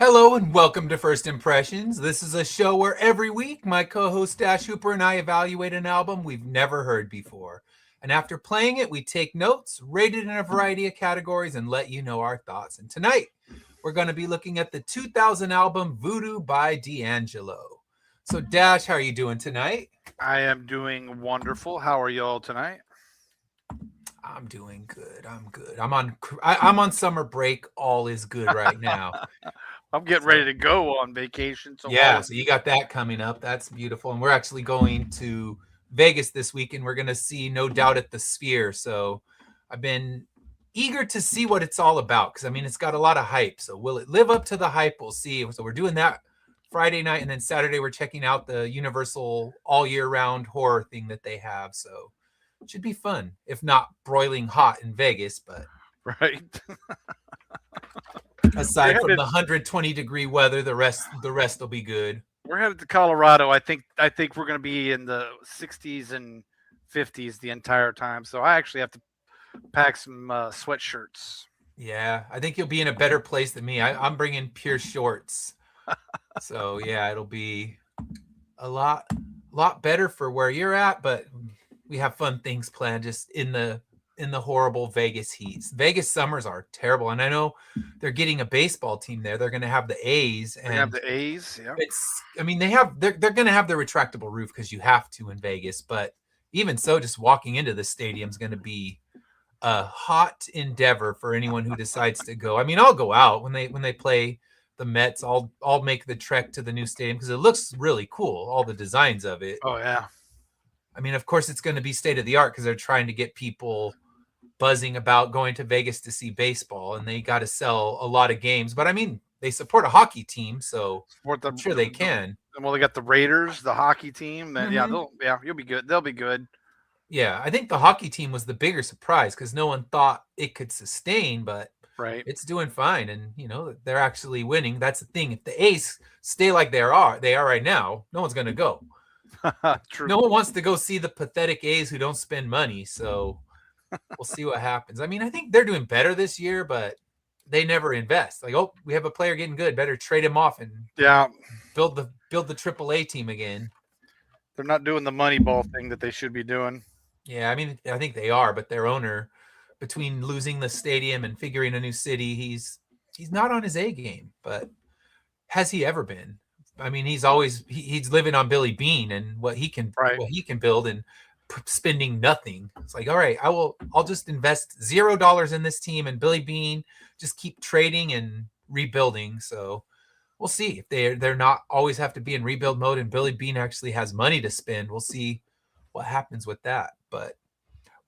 Hello and welcome to First Impressions. This is a show where every week my co-host Dash Hooper and I evaluate an album we've never heard before. And after playing it, we take notes, rate it in a variety of categories, and let you know our thoughts. And tonight, we're going to be looking at the 2000 album Voodoo by D'Angelo. So Dash, how are you doing tonight? I am doing wonderful. How are y'all tonight? I'm doing good. I'm good. I'm on summer break. All is good right now. I'm getting ready to go on vacation. So Yeah, so you got that coming up. That's beautiful. And we're actually going to Vegas this week, and we're going to see No Doubt at the Sphere. So I've been eager to see what it's all about because, I mean, it's got a lot of hype. So will it live up to the hype? We'll see. So we're doing that Friday night, and then Saturday we're checking out the Universal all year round horror thing that they have. So it should be fun, if not broiling hot in Vegas, but right. aside from the 120-degree weather, the rest will be good. We're headed to Colorado. I think we're going to be in the 60s and 50s the entire time. So I actually have to pack some sweatshirts. Yeah, I think you'll be in a better place than me. I'm bringing pure shorts. So yeah, it'll be a lot better for where you're at, but we have fun things planned just in the horrible Vegas heat. Vegas summers are terrible, and I know they're getting a baseball team there. They're going to have the A's, and they have the A's. Yeah, they're going to have their retractable roof because you have to in Vegas. But even so, just walking into the stadium is going to be a hot endeavor for anyone who decides to go. I mean, I'll go out when they play the Mets. I'll make the trek to the new stadium because it looks really cool. All the designs of it. Oh yeah. I mean, of course, it's going to be state of the art because they're trying to get people buzzing about going to Vegas to see baseball, and they got to sell a lot of games. But I mean, they support a hockey team, so I'm sure they can. Well, they got the Raiders, the hockey team. And yeah, you'll be good. They'll be good. Yeah, I think the hockey team was the bigger surprise because no one thought it could sustain, but right, it's doing fine, and they're actually winning. That's the thing. If the A's stay like they are right now, no one's going to go. True. No one wants to go see the pathetic A's who don't spend money, so we'll see what happens. I mean, I think they're doing better this year, but they never invest. Like, oh, we have a player getting good, better trade him off and build the AAA team again. They're not doing the money ball thing that they should be doing. Yeah, I mean, I think they are, but their owner, between losing the stadium and figuring a new city, he's not on his A game. But has he ever been? I mean, he's living on Billy Bean and what he can build and spending nothing. It's like, all right, I'll just invest $0 in this team, and Billy Bean just keep trading and rebuilding. So we'll see if they're not always have to be in rebuild mode, and Billy Bean actually has money to spend. We'll see what happens with that. But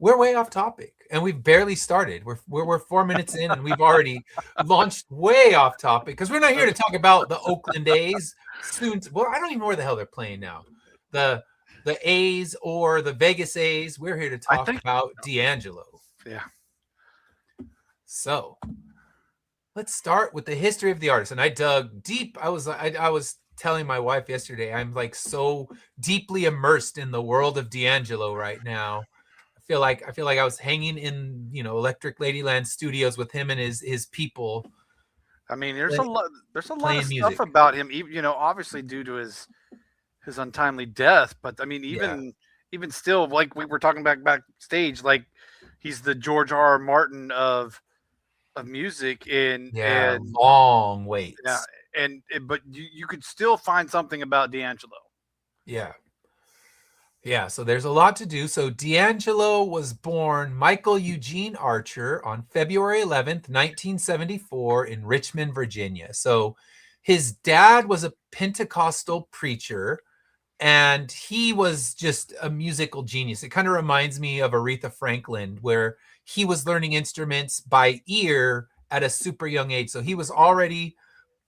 we're way off topic, and we've barely started. We're 4 minutes in, and we've already launched way off topic because we're not here to talk about the Oakland A's. Soon, well, I don't even know where the hell they're playing now. The A's or the Vegas A's. We're here to talk about D'Angelo. Yeah. So let's start with the history of the artist. And I dug deep. I was telling my wife yesterday, I'm like so deeply immersed in the world of D'Angelo right now. I feel like I was hanging in, Electric Ladyland Studios with him and his people. I mean, there's a lot of stuff about him, obviously due to his untimely death. But I mean, even still, like we were talking backstage, like he's the George R.R. Martin of music, and long waits. Yeah, but you could still find something about D'Angelo. Yeah. Yeah, so there's a lot to do. So D'Angelo was born Michael Eugene Archer on February 11th, 1974 in Richmond, Virginia. So his dad was a Pentecostal preacher, and he was just a musical genius. It kind of reminds me of Aretha Franklin, where he was learning instruments by ear at a super young age. So he was already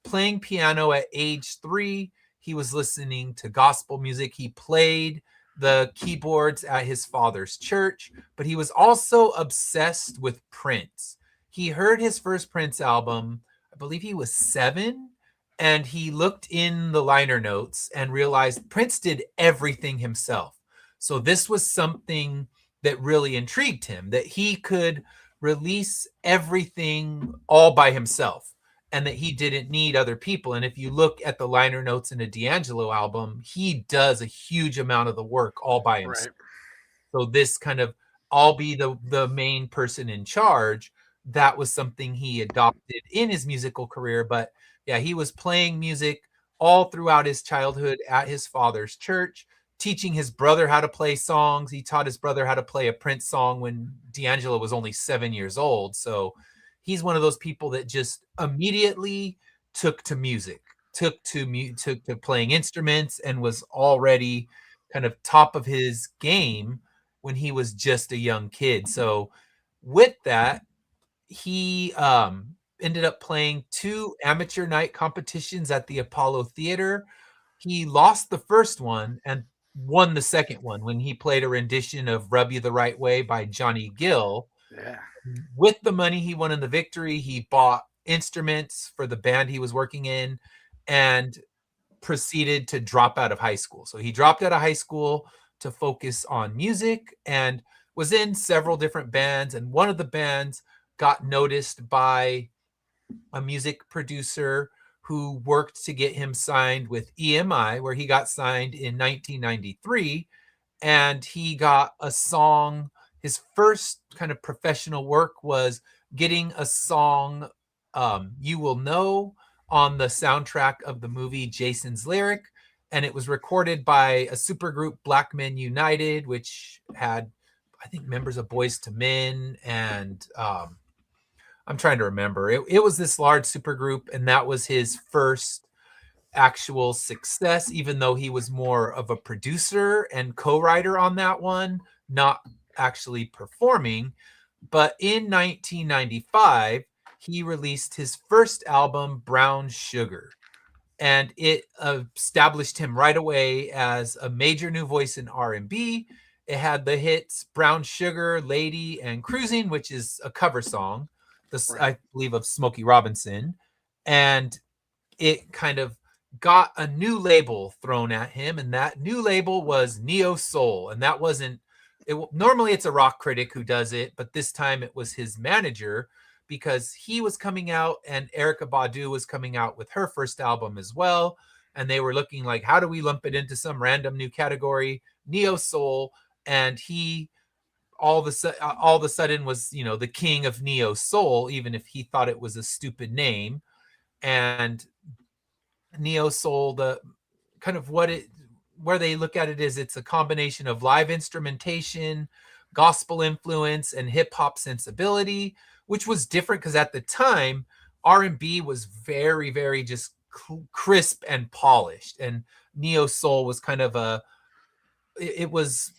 playing piano at age 3. He was listening to gospel music. He played the keyboards at his father's church, but he was also obsessed with Prince. He heard his first Prince album, I believe he was 7, and he looked in the liner notes and realized Prince did everything himself. So this was something that really intrigued him, that he could release everything all by himself. and that he didn't need other people. And if you look at the liner notes in a D'Angelo album, he does a huge amount of the work all by himself. Right. So this kind of, I'll be the main person in charge, that was something he adopted in his musical career. But yeah, he was playing music all throughout his childhood at his father's church, teaching his brother how to play songs. He taught his brother how to play a Prince song when D'Angelo was only 7 years old. So he's one of those people that just immediately took to music, took to playing instruments, and was already kind of top of his game when he was just a young kid. So with that, he ended up playing 2 amateur night competitions at the Apollo Theater. He lost the first one and won the second one when he played a rendition of Rub You the Right Way by Johnny Gill. Yeah. With the money he won in the victory, he bought instruments for the band he was working in and proceeded to drop out of high school. So he dropped out of high school to focus on music and was in several different bands. And one of the bands got noticed by a music producer who worked to get him signed with EMI, where he got signed in 1993. And he got a song. His first kind of professional work was getting a song, You Will Know, on the soundtrack of the movie Jason's Lyric. And it was recorded by a supergroup, Black Men United, which had, I think, members of Boys to Men. And I'm trying to remember. It was this large supergroup, and that was his first actual success, even though he was more of a producer and co-writer on that one, not actually performing. But in 1995, he released his first album, Brown Sugar, and it established him right away as a major new voice in R&B. It had the hits Brown Sugar, Lady, and Cruising, which is a cover song, I believe, of Smokey Robinson. And it kind of got a new label thrown at him, and that new label was Neo Soul. And that wasn't it. Normally it's a rock critic who does it, but this time it was his manager, because he was coming out and Erykah Badu was coming out with her first album as well, and they were looking like, how do we lump it into some random new category? Neo Soul. And he all of a sudden was, the king of Neo Soul, even if he thought it was a stupid name. And Neo Soul, the kind of where they look at it is, it's a combination of live instrumentation, gospel influence, and hip hop sensibility, which was different because at the time R&B was very, very just crisp and polished, and Neo Soul was kind of it was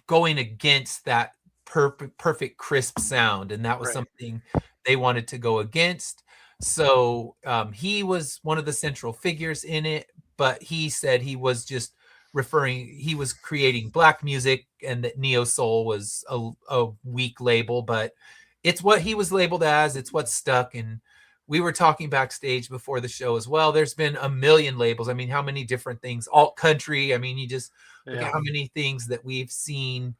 going against that perfect crisp sound, and that was something they wanted to go against. So he was one of the central figures in it, but he said he was just he was creating black music, and that Neo Soul was a weak label, but it's what he was labeled as. It's what stuck. And we were talking backstage before the show as well. There's been a million labels. I mean, how many different things? Alt country. I mean, you just look at how many things that we've seen,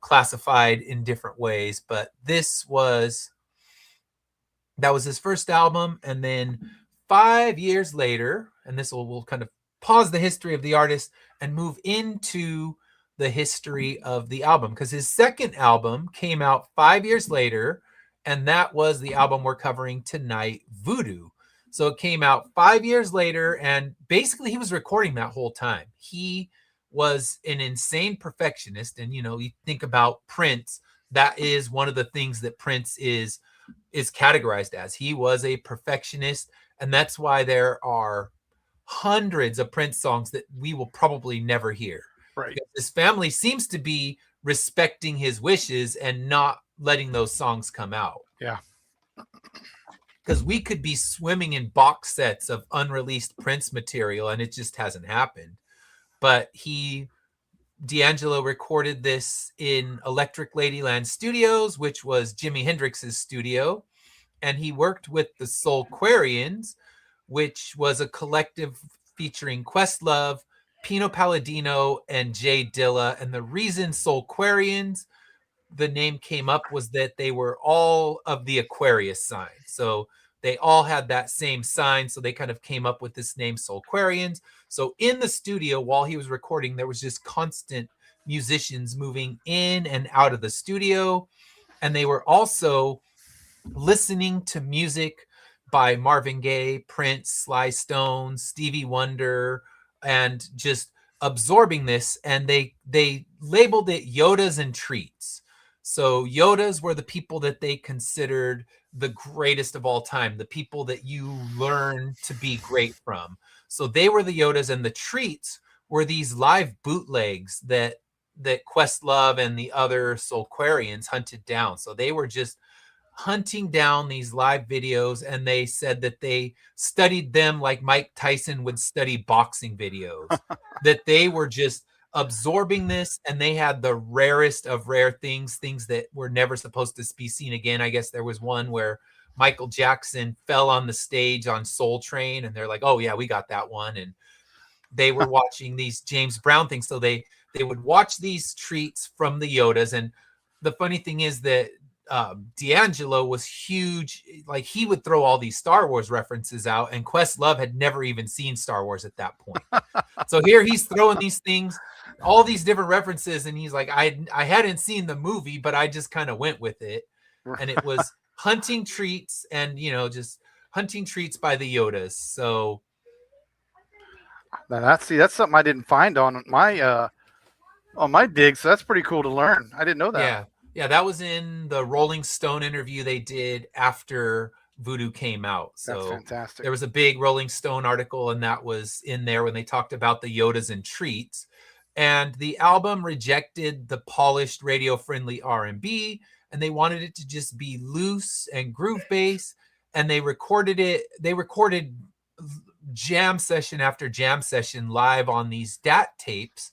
classified in different ways. But that was his first album. And then 5 years later, and this will kind of pause the history of the artist and move into the history of the album, because his second album came out 5 years later, and that was the album we're covering tonight, Voodoo. So it came out 5 years later, and basically he was recording that whole time. He was an insane perfectionist. And, you think about Prince, that is one of the things that Prince is categorized as. He was a perfectionist, and that's why there are hundreds of Prince songs that we will probably never hear. Right. Because his family seems to be respecting his wishes and not letting those songs come out. Yeah. Because we could be swimming in box sets of unreleased Prince material, and it just hasn't happened. But D'Angelo recorded this in Electric Ladyland Studios, which was Jimi Hendrix's studio. And he worked with the Soulquarians, which was a collective featuring Questlove, Pino Palladino, and Jay Dilla. And the reason Soulquarians, the name came up, was that they were all of the Aquarius sign. So they all had that same sign. So they kind of came up with this name Soulquarians. So in the studio while he was recording, there was just constant musicians moving in and out of the studio. And they were also listening to music by Marvin Gaye, Prince, Sly Stone, Stevie Wonder, and just absorbing this. And they labeled it Yodas and Treats. So Yodas were the people that they considered the greatest of all time, the people that you learn to be great from. So they were the Yodas, and the Treats were these live bootlegs that Questlove and the other Soulquarians hunted down. So they were just hunting down these live videos, and they said that they studied them like Mike Tyson would study boxing videos, that they were just absorbing this, and they had the rarest of rare things that were never supposed to be seen again. I guess there was one where Michael Jackson fell on the stage on Soul Train, and they're like, oh yeah, we got that one. And they were watching these James Brown things, so they would watch these treats from the Yodas. And the funny thing is that D'Angelo was huge. Like, he would throw all these Star Wars references out, and Questlove had never even seen Star Wars at that point. So here he's throwing these things, all these different references, and he's like, I hadn't seen the movie, but I just kind of went with it. And it was hunting treats, and just hunting treats by the Yodas. So that's something I didn't find on my dig, so that's pretty cool to learn. I didn't know that. Yeah, that was in the Rolling Stone interview they did after Voodoo came out. So that's fantastic. There was a big Rolling Stone article, and that was in there when they talked about the Yodas and Treats. And the album rejected the polished radio-friendly R&B, and they wanted it to just be loose and groove bass. And they recorded jam session after jam session live on these DAT tapes,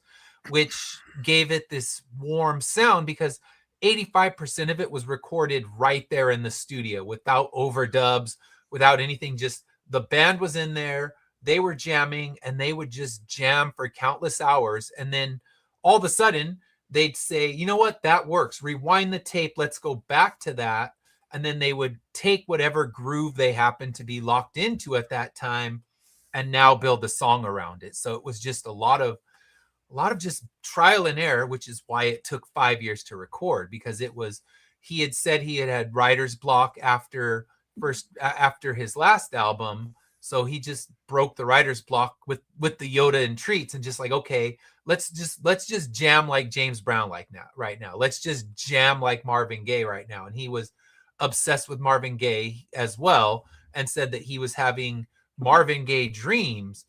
which gave it this warm sound, because 85% of it was recorded right there in the studio without overdubs, without anything. Just the band was in there, they were jamming, and they would just jam for countless hours. And then all of a sudden they'd say, you know what, that works. Rewind the tape. Let's go back to that. And then they would take whatever groove they happened to be locked into at that time and now build the song around it. So it was just a lot of just trial and error, which is why it took 5 years to record, because he had said he had writer's block after his last album. So he just broke the writer's block with the Yoda and Treats, and just like, okay, let's just jam like James Brown right now. Let's just jam like Marvin Gaye right now. And he was obsessed with Marvin Gaye as well, and said that he was having Marvin Gaye dreams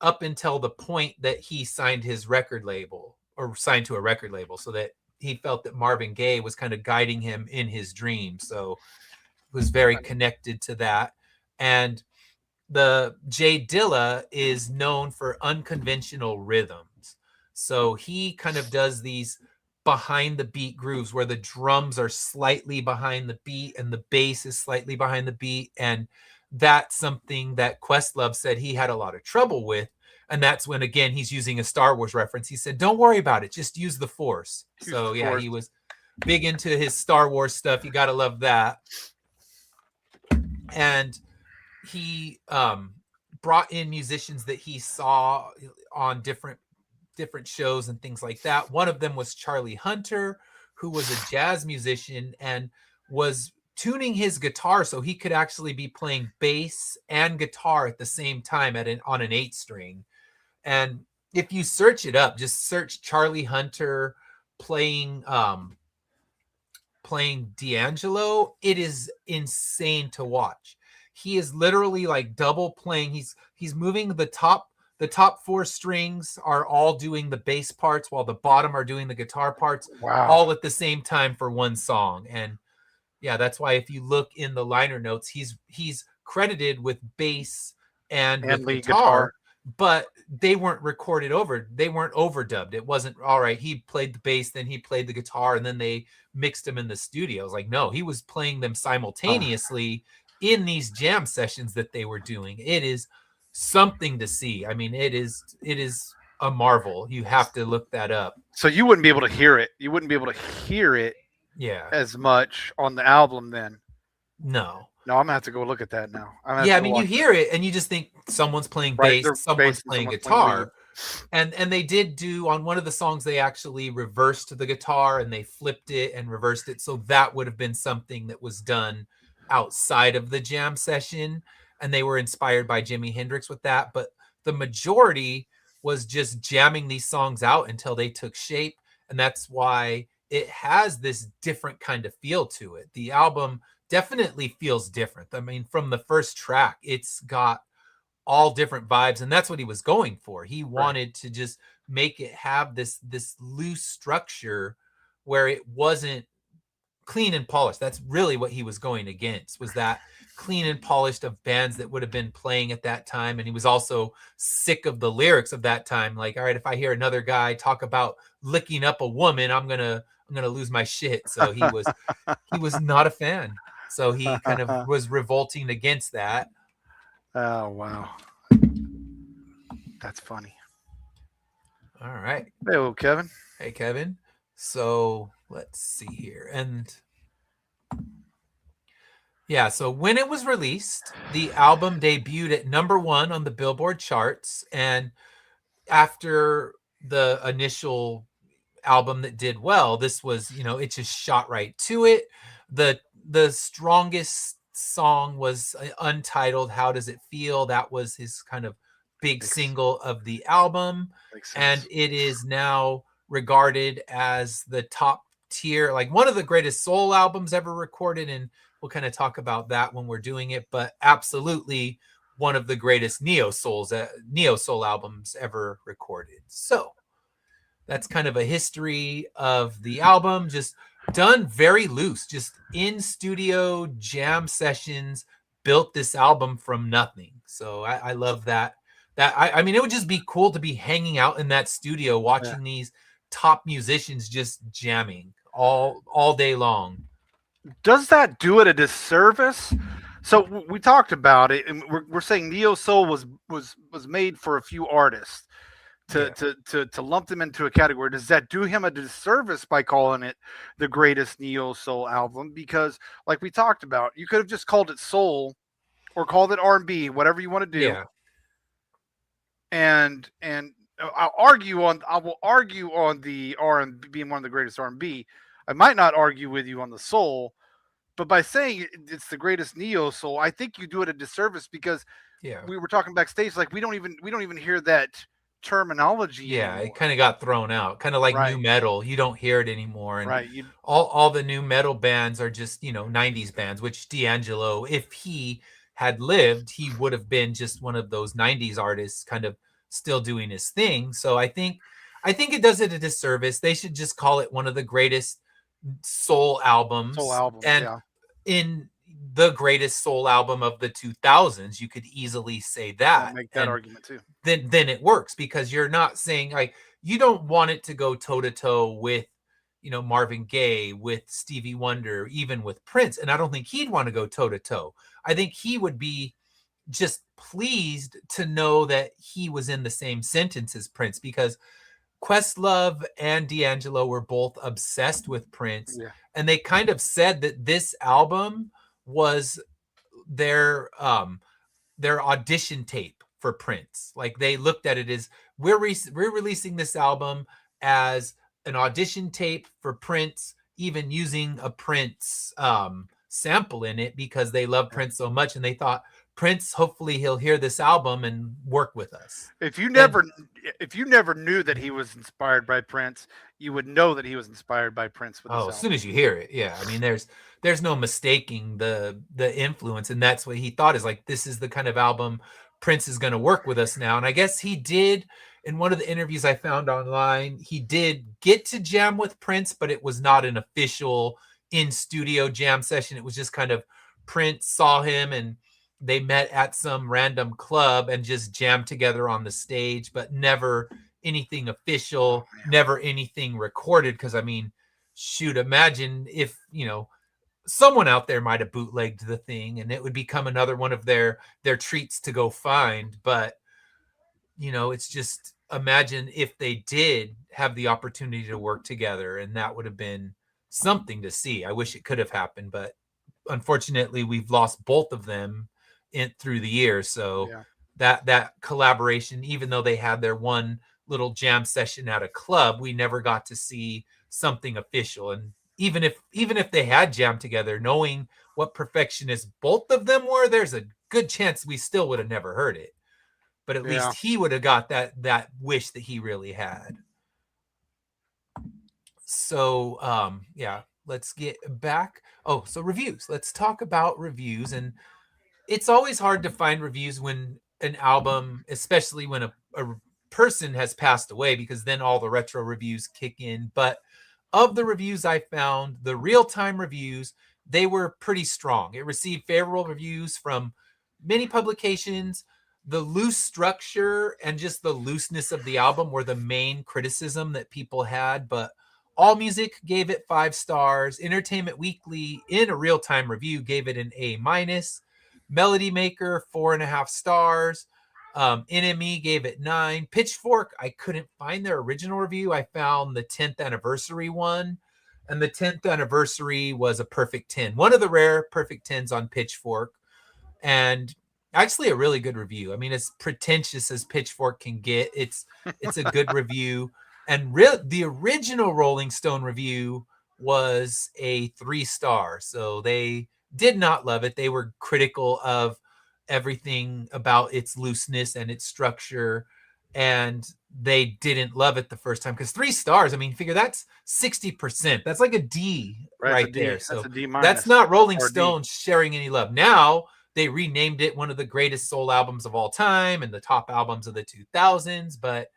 up until the point that he signed his record label, or signed to a record label, so that he felt that Marvin Gaye was kind of guiding him in his dreams. So it was very connected to that. And the Jay Dilla is known for unconventional rhythms. So he kind of does these behind the beat grooves where the drums are slightly behind the beat and the bass is slightly behind the beat. And that's something that Questlove said he had a lot of trouble with. And that's when, again, he's using a Star Wars reference. He said, don't worry about it. Just use the Force. He was big into his Star Wars stuff. You got to love that. And he brought in musicians that he saw on different shows and things like that. One of them was Charlie Hunter, who was a jazz musician and was tuning his guitar so he could actually be playing bass and guitar at the same time on an 8-string. And if you search it up, just search Charlie Hunter playing D'Angelo, it is insane to watch. He is literally like double playing. He's moving the top 4 strings are all doing the bass parts, while the bottom are doing the guitar parts. Wow. All at the same time for one song. And yeah, that's why if you look in the liner notes, he's credited with bass and with guitar, but they weren't recorded over. They weren't overdubbed. It wasn't, all right, he played the bass, then he played the guitar, and then they mixed them in the studio. I was like, no, he was playing them simultaneously in these jam sessions that they were doing. It is something to see. I mean, it is a marvel. You have to look that up. So you wouldn't be able to hear it. You wouldn't be able to hear it yeah as much on the album then. No. No, I'm gonna have to go look at that now. Yeah, I mean, you hear it and you just think someone's playing bass, someone's playing guitar. And they did do, on one of the songs, they actually reversed the guitar and they flipped it and reversed it. So that would have been something that was done outside of the jam session. And they were inspired by Jimi Hendrix with that. But the majority was just jamming these songs out until they took shape. And that's why it has this different kind of feel to it. The album definitely feels different. I mean, from the first track, it's got all different vibes, and that's what he was going for. He wanted to just make it have this loose structure where it wasn't clean and polished. That's really what he was going against, was that clean and polished of bands that would have been playing at that time. And he was also sick of the lyrics of that time. Like, all right, if I hear another guy talk about licking up a woman, I'm gonna lose my shit. So he was not a fan. So he kind of was revolting against that. Oh, wow. That's funny. All right. Hey, Kevin. Hey, Kevin. So let's see here. And yeah, so when it was released, the album debuted at #1 on the Billboard charts. And after the initial album that did well, this was, it just shot right to it. The strongest song was Untitled, How Does It Feel? That was his kind of big single of the album. And it is now regarded as the top tier, like one of the greatest soul albums ever recorded. And we'll kind of talk about that when we're doing it, but absolutely one of the greatest neo soul albums ever recorded. So that's kind of a history of the album, just done very loose, just in studio jam sessions, built this album from nothing. So I love that. I mean, it would just be cool to be hanging out in that studio, watching these top musicians just jamming all day long. Does that do it a disservice? So we talked about it, and we're saying neo soul was made for a few artists. To lump them into a category, does that do him a disservice by calling it the greatest neo soul album? Because, like we talked about, you could have just called it soul or called it R&B, whatever you want to do. Yeah. And I will argue on the R&B being one of the greatest R&B. I might not argue with you on the soul, but by saying it's the greatest neo soul, I think you do it a disservice, because we were talking backstage, like we don't even hear that terminology anymore. It kind of got thrown out, kind of like new metal. You don't hear it anymore. And all the new metal bands are just 90s bands, which D'Angelo, if he had lived, he would have been just one of those 90s artists kind of still doing his thing. So I think it does it a disservice. They should just call it one of the greatest soul albums. In the greatest soul album of the 2000s, you could easily say that. I'll make that argument too. Then it works, because you're not saying, like, you don't want it to go toe to toe with Marvin Gaye, with Stevie Wonder, even with Prince. And I don't think he'd want to go toe to toe. I think he would be just pleased to know that he was in the same sentence as Prince, because Questlove and D'Angelo were both obsessed with Prince. And they kind of said that this album was their audition tape for Prince. Like, they looked at it as, we're releasing this album as an audition tape for Prince, even using a Prince sample in it, because they love Prince so much, and they thought, Prince, hopefully he'll hear this album and work with us. If you never knew that he was inspired by Prince, you would know that he was inspired by Prince with this album. As soon as you hear it. Yeah. I mean, there's no mistaking the influence. And that's what he thought, is like, this is the kind of album Prince is going to work with us now. And I guess he did, in one of the interviews I found online, he did get to jam with Prince, but it was not an official in-studio jam session. It was just kind of, Prince saw him and they met at some random club and just jammed together on the stage, but never anything official, never anything recorded. Because, I mean, shoot, imagine if, someone out there might have bootlegged the thing, and it would become another one of their treats to go find. But, it's just, imagine if they did have the opportunity to work together, and that would have been something to see. I wish it could have happened, but unfortunately we've lost both of them through the years. So Yeah. that collaboration, even though they had their one little jam session at a club, we never got to see something official. And even if they had jammed together, knowing what perfectionists both of them were, there's a good chance we still would have never heard it. But at least he would have got that wish that he really had. So yeah, let's get back. Oh, so reviews. Let's talk about reviews. And it's always hard to find reviews when an album, especially when a person has passed away, because then all the retro reviews kick in. But of the reviews I found, the real-time reviews, they were pretty strong. It received favorable reviews from many publications. The loose structure and just the looseness of the album were the main criticism that people had, but All Music gave it 5 stars. Entertainment Weekly, in a real-time review, gave it an A-. Melody Maker, 4.5 stars. NME gave it 9. Pitchfork, I couldn't find their original review. I found the 10th anniversary one, and the 10th anniversary was a perfect 10. One of the rare perfect 10s on Pitchfork, and actually a really good review. I mean, as pretentious as Pitchfork can get, it's a good review. And the original Rolling Stone review was a 3 star, so they did not love it. They were critical of everything about its looseness and its structure, and they didn't love it the first time, because 3 stars, I mean, figure that's 60%. That's like a D right there. So that's a D-. That's not Rolling Stone sharing any love. Now they renamed it one of the greatest soul albums of all time and the top albums of the 2000s, but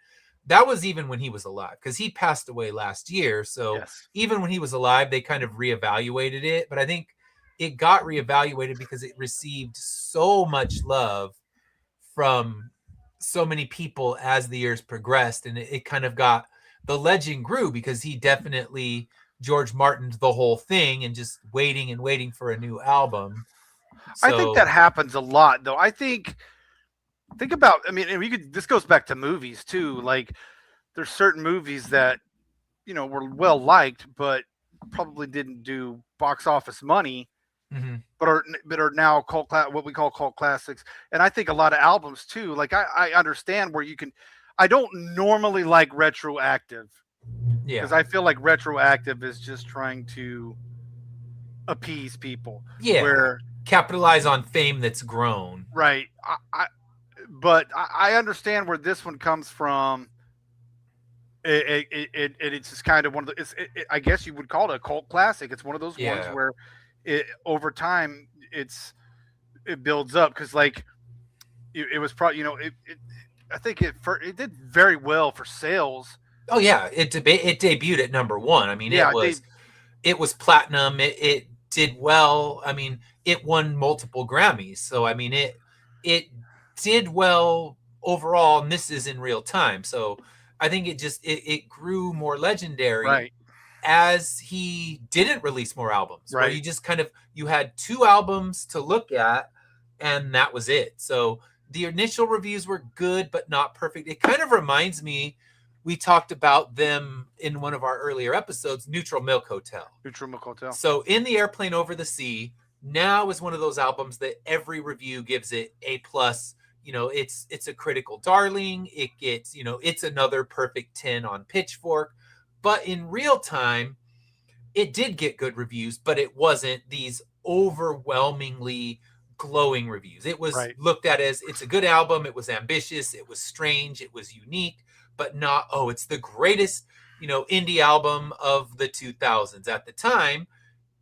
that was even when he was alive, because he passed away last year. So even when he was alive, they kind of reevaluated it. But I think it got reevaluated because it received so much love from so many people as the years progressed. And it kind of got, the legend grew because he definitely George Martin'd the whole thing and just waiting and waiting for a new album. So, I think that happens a lot, though. Think about, I mean, this goes back to movies too. Like, there's certain movies that, you know, were well liked, but probably didn't do box office money, but are now what we call cult classics. And I think a lot of albums too. Like, I understand where you can. I don't normally like retroactive, because I feel like retroactive is just trying to appease people. Yeah, where capitalize on fame that's grown. Right. But I understand where this one comes from. It's just kind of one of the. I guess you would call it a cult classic. It's one of those ones where, over time, it builds up, because like it was probably, you know, I think it did very well for sales. Oh yeah, it debuted at number 1. I mean, it was platinum. It did well. I mean, it won multiple Grammys. So I mean, it did well overall, and this is in real time. So I think it grew more legendary as he didn't release more albums. Where you just you had 2 albums to look at, and that was it. So the initial reviews were good, but not perfect. It kind of reminds me, we talked about them in one of our earlier episodes, Neutral Milk Hotel. So In the Airplane Over the Sea now is one of those albums that every review gives it A+. You know, it's a critical darling. It gets, you know, it's another perfect 10 on Pitchfork. But in real time, it did get good reviews, but it wasn't these overwhelmingly glowing reviews. It was looked at as, it's a good album. It was ambitious. It was strange. It was unique, but not, oh, it's the greatest, you know, indie album of the 2000s. At the time,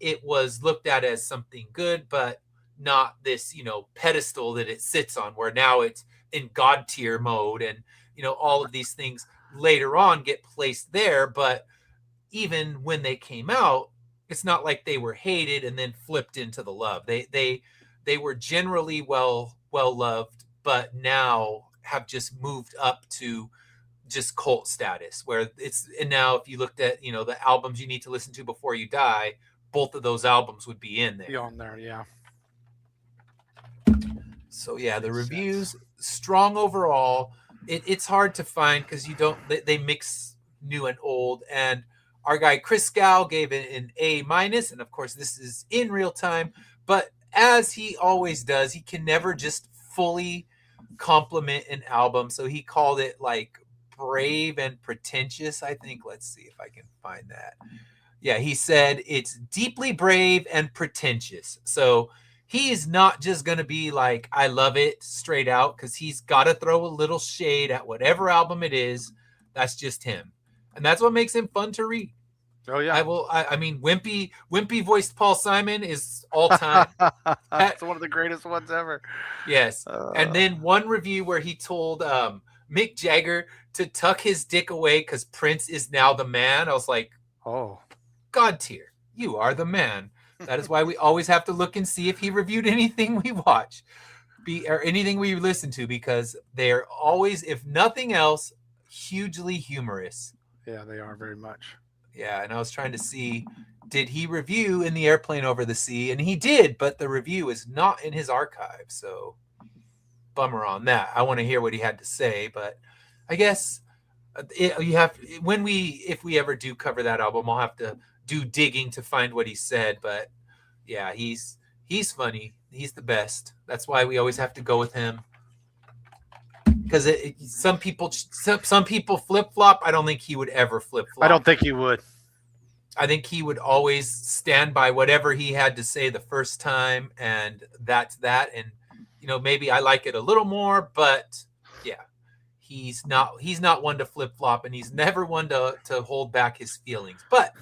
it was looked at as something good, but not this, you know, pedestal that it sits on, where now it's in God tier mode, and, you know, all of these things later on get placed there. But even when they came out, it's not like they were hated and then flipped into the love. They were generally well loved, but now have just moved up to just cult status, where and now if you looked at, you know, the albums you need to listen to before you die, both of those albums would be in there. Be on there, yeah. So yeah, the reviews strong overall. It's hard to find because they mix new and old, and Our guy Chris Scow gave it an A minus, and of course this is in real time. But as he always does, he can never just fully compliment an album, so he called it like brave and pretentious. I think. Let's see if I can find that. Yeah, he said it's deeply brave and pretentious. So he's not just going to be like, I love it straight out, because he's got to throw a little shade at whatever album it is. That's just him. And that's what makes him fun to read. Oh, yeah. I mean, Wimpy voiced Paul Simon is all time. That's one of the greatest ones ever. Yes. And then one review where he told Mick Jagger to tuck his dick away because Prince is now the man. I was like, oh, God tier, you are the man. That is why we always have to look and see if he reviewed anything we watch, or anything we listen to, because they're always, if nothing else, hugely humorous. Yeah, they are very much. Yeah, and I was trying to see, did he review In the Airplane Over the Sea? And he did, but the review is not in his archive, so bummer on that. I want to hear what he had to say, but I guess if we ever do cover that album, I'll have to do digging to find what he said. But yeah, he's funny. He's the best. That's why we always have to go with him. Because some people flip flop. I don't think he would ever flip flop. I don't think he would. I think he would always stand by whatever he had to say the first time, and that's that. And maybe I like it a little more, but yeah. He's not one to flip flop, and he's never one to hold back his feelings. But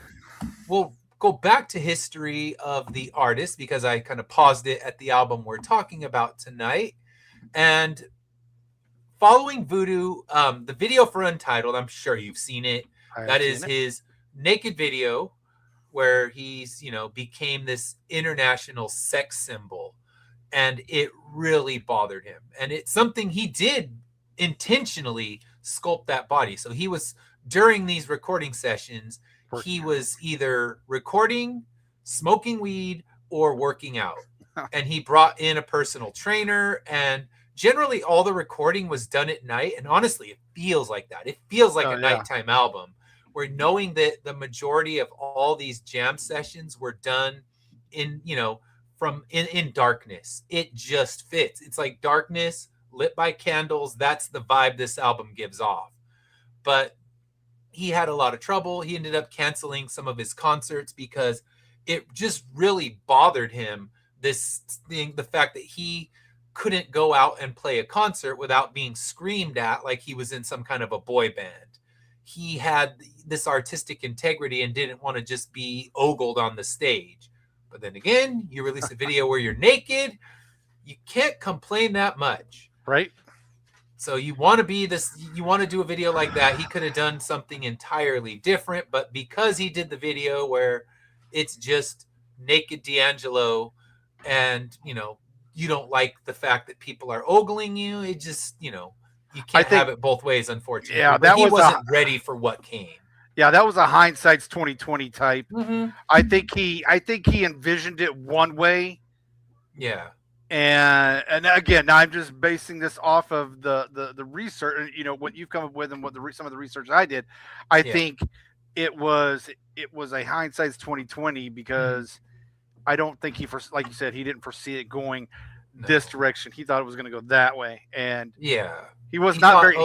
we'll go back to history of the artist, because I kind of paused it at the album we're talking about tonight. And following Voodoo, the video for Untitled, I'm sure you've seen it. That is his naked video where he's, became this international sex symbol. And it really bothered him. And it's something he did intentionally sculpt that body. So he was, during these recording sessions, he was either recording, smoking weed, or working out. And he brought in a personal trainer, and generally all the recording was done at night. And honestly, it feels like that. It feels like a nighttime album, where knowing that the majority of all these jam sessions were done in, in darkness. It just fits. It's like darkness lit by candles. That's the vibe this album gives off. But he had a lot of trouble. He ended up canceling some of his concerts because it just really bothered him, this thing, the fact that he couldn't go out and play a concert without being screamed at like he was in some kind of a boy band. He had this artistic integrity and didn't want to just be ogled on the stage. But then again, you release a video where you're naked, you can't complain that much. Right. So you want to do a video like that. He could have done something entirely different, but because he did the video where it's just naked D'Angelo, and you don't like the fact that people are ogling you, it just you can't have it both ways, unfortunately. Yeah, but he wasn't ready for what came. Yeah, that was a hindsight's 2020 type. Mm-hmm. I think he envisioned it one way. Yeah. And again, I'm just basing this off of the research, what you've come up with and what some of the research I did. I think it was a hindsight's 2020, because I don't think like you said, he didn't foresee it going this direction. He thought it was going to go that way, and he was not very.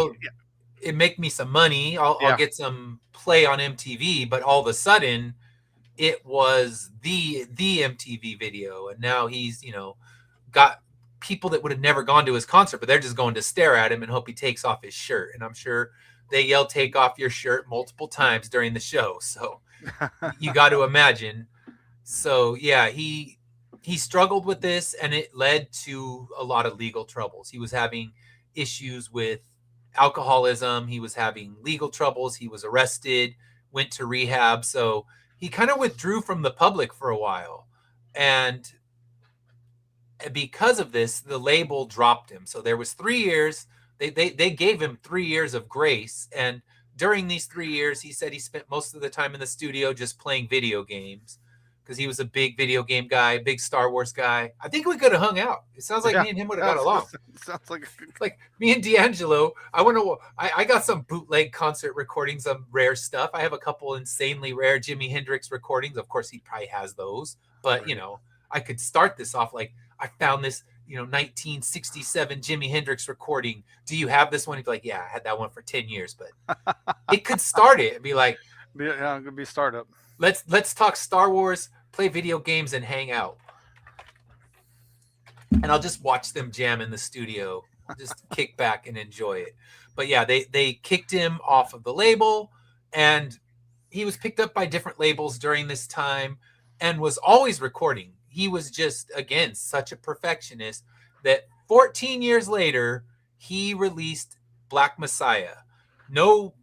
It make me some money. I'll get some play on MTV, but all of a sudden, it was the MTV video, and now he's got people that would have never gone to his concert, but they're just going to stare at him and hope he takes off his shirt. And I'm sure they yell, "Take off your shirt" multiple times during the show. So you got to imagine. So yeah, he struggled with this, and it led to a lot of legal troubles. He was having issues with alcoholism. He was having legal troubles. He was arrested, went to rehab. So he kind of withdrew from the public for a while. And because of this, the label dropped him. So there was 3 years. They gave him 3 years of grace. And during these 3 years, he said he spent most of the time in the studio just playing video games, because he was a big video game guy, big Star Wars guy. I think we could have hung out. It sounds like me and him would have got along. Sounds like me and D'Angelo. I got some bootleg concert recordings of rare stuff. I have a couple insanely rare Jimi Hendrix recordings. Of course, he probably has those, but I could start this off like I found this 1967 Jimi Hendrix recording. Do you have this one? He'd be like, yeah, I had that one for 10 years, but it could start it. It'd be like, yeah, it could be startup. Let's talk Star Wars, play video games, and hang out. And I'll just watch them jam in the studio. I'll just kick back and enjoy it. But yeah, they kicked him off of the label, and he was picked up by different labels during this time and was always recording. He was just, again, such a perfectionist that 14 years later, he released Black Messiah. No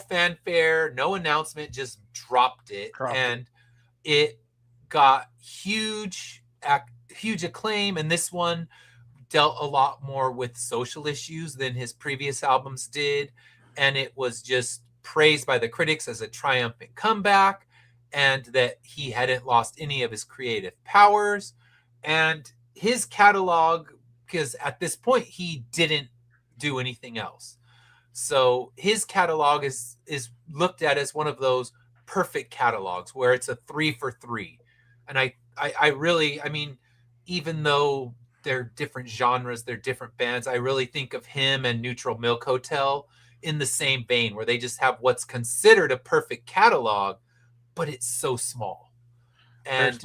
fanfare, no announcement, just dropped it. And it got huge acclaim. And this one dealt a lot more with social issues than his previous albums did. And it was just praised by the critics as a triumphant comeback, and that he hadn't lost any of his creative powers. And his catalog, because at this point he didn't do anything else. So his catalog is looked at as one of those perfect catalogs where it's a 3 for 3. And I really, I mean, even though they're different genres, they're different bands, I really think of him and Neutral Milk Hotel in the same vein, where they just have what's considered a perfect catalog, but it's so small. And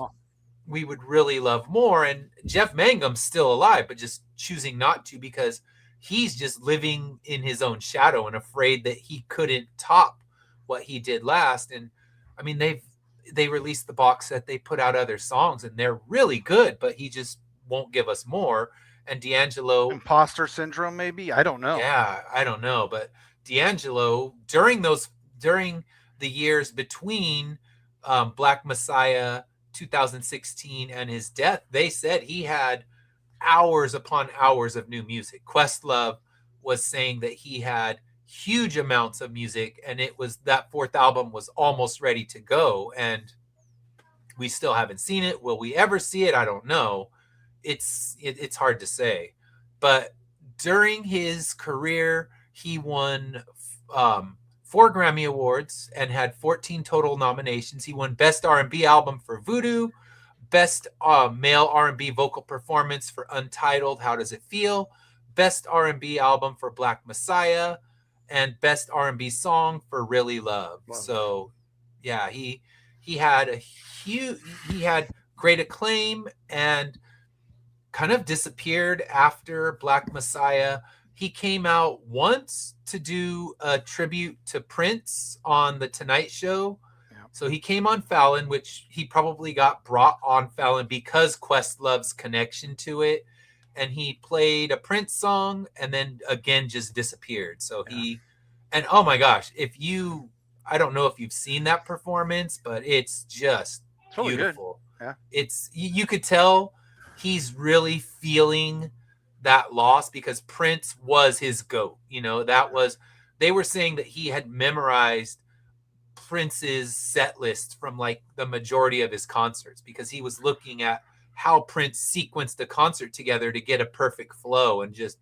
we would really love more. And Jeff Mangum's still alive, but just choosing not to because he's just living in his own shadow and afraid that he couldn't top what he did last. And I mean, they released the box set, they put out other songs, and they're really good, but he just won't give us more. And D'Angelo, imposter syndrome, maybe, I don't know. Yeah, I don't know, but D'Angelo during the years between Black Messiah 2016 and his death, they said he had hours upon hours of new music. Questlove was saying that he had huge amounts of music, and it was that fourth album was almost ready to go, and we still haven't seen it. Will we ever see it? I don't know. It's hard to say. But during his career, he won 4 Grammy Awards and had 14 total nominations. He won Best R&B Album for Voodoo, Best Male R&B Vocal Performance for Untitled, How Does It Feel, Best R&B Album for Black Messiah, and Best R&B Song for Really Love. Wow. So, yeah, he had he had great acclaim and kind of disappeared after Black Messiah. He came out once to do a tribute to Prince on The Tonight Show. Yeah. So he came on Fallon, which he probably got brought on Fallon because Questlove's connection to it. And he played a Prince song and then again just disappeared. So and oh my gosh, I don't know if you've seen that performance, but it's just beautiful. Yeah. It's, you could tell he's really feeling that loss because Prince was his GOAT. They were saying that he had memorized Prince's set list from like the majority of his concerts because he was looking at how Prince sequenced the concert together to get a perfect flow and just,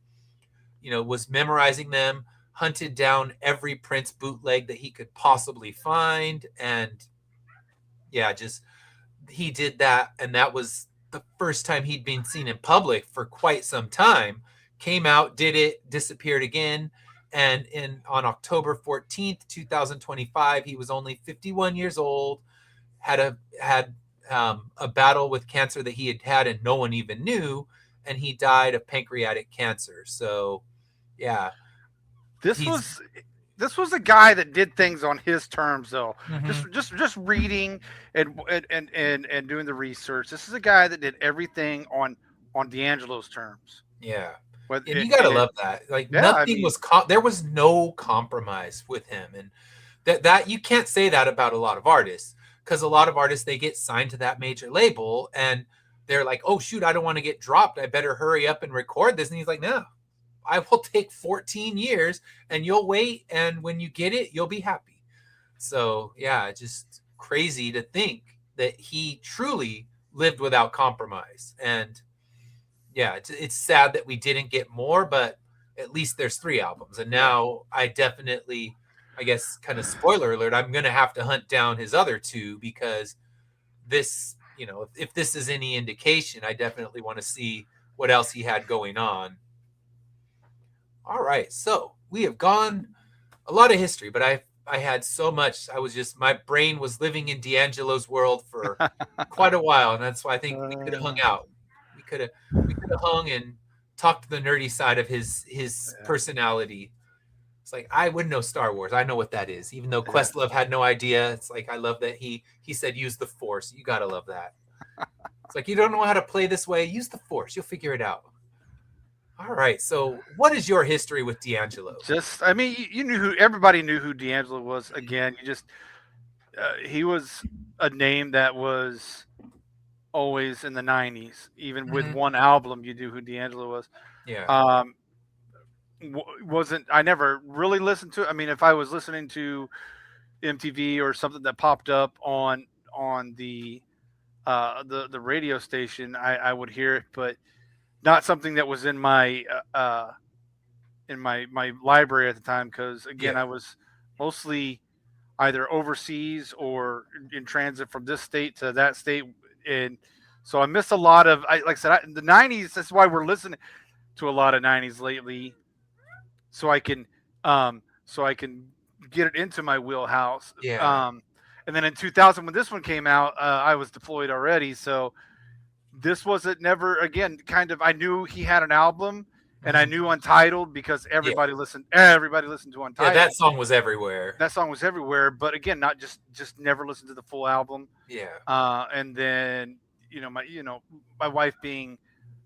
was memorizing them, hunted down every Prince bootleg that he could possibly find. And yeah, he did that. And that was the first time he'd been seen in public for quite some time. Came out, did it, disappeared again. And on October 14th, 2025, he was only 51 years old, had a battle with cancer that he had and no one even knew, and he died of pancreatic cancer. So, yeah. This was a guy that did things on his terms, though. Mm-hmm. Just reading and doing the research. This is a guy that did everything on D'Angelo's terms. Yeah. And you gotta love that. Like nothing was there was no compromise with him, and that you can't say that about a lot of artists, because a lot of artists, they get signed to that major label and they're like, oh shoot, I don't want to get dropped, I better hurry up and record this. And he's like, no, I will take 14 years and you'll wait, and when you get it, you'll be happy. So yeah, just crazy to think that he truly lived without compromise. And yeah, it's sad that we didn't get more, but at least there's 3 albums. And now I definitely, I guess, kind of spoiler alert, I'm going to have to hunt down his other 2 because this, if this is any indication, I definitely want to see what else he had going on. All right, so we have gone a lot of history, but I had so much. My brain was living in D'Angelo's world for quite a while, and that's why I think we could have hung out. We could have hung and talked the nerdy side of his personality. It's like I wouldn't know Star Wars. I know what that is, even though Questlove had no idea. It's like I love that he said use the Force. You gotta love that. It's like you don't know how to play this way. Use the Force. You'll figure it out. All right. So, what is your history with D'Angelo? You knew everybody knew who D'Angelo was. Again, he was a name that was always in the '90s. Even with one album, you knew who D'Angelo was. Yeah. I never really listened to it. I mean, if I was listening to MTV or something that popped up on the radio station, I would hear it, but not something that was in my my library at the time, because again, I was mostly either overseas or in transit from this state to that state, and so I missed a lot of. Like I said, the '90s. That's why we're listening to a lot of '90s lately, so I can get it into my wheelhouse. Yeah. And then in 2000, when this one came out, I was deployed already, so this wasn't never again kind of. I knew he had an album, and I knew Untitled because everybody listened. Everybody listened to Untitled. Yeah, that song was everywhere. But again, not just never listened to the full album. Yeah. And then my wife being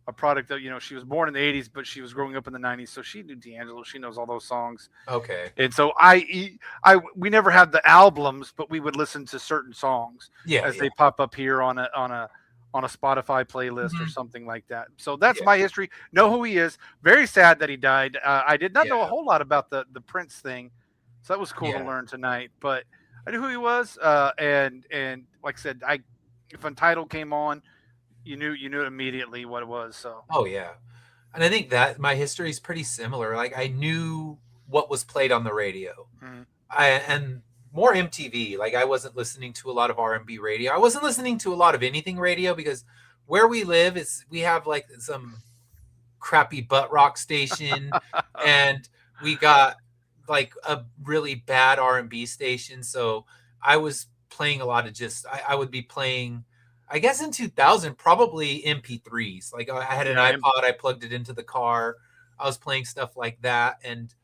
a product of she was born in the '80s, but she was growing up in the '90s, so she knew D'Angelo. She knows all those songs. Okay. And so we never had the albums, but we would listen to certain songs as they pop up here on a Spotify playlist or something like that. So that's my history. Know who he is. Very sad that he died. I did not know a whole lot about the Prince thing, so that was cool to learn tonight. But I knew who he was, and like I said, if Untitled came on, you knew immediately what it was. So yeah, and I think that my history is pretty similar. Like I knew what was played on the radio, and more MTV. Like I wasn't listening to a lot of R&B radio. I wasn't listening to a lot of anything radio because where we live we have like some crappy butt rock station and we got like a really bad R&B station. So I was playing a lot of I would be playing, I guess in 2000, probably MP3s. Like I had an iPod, I plugged it into the car. I was playing stuff like that and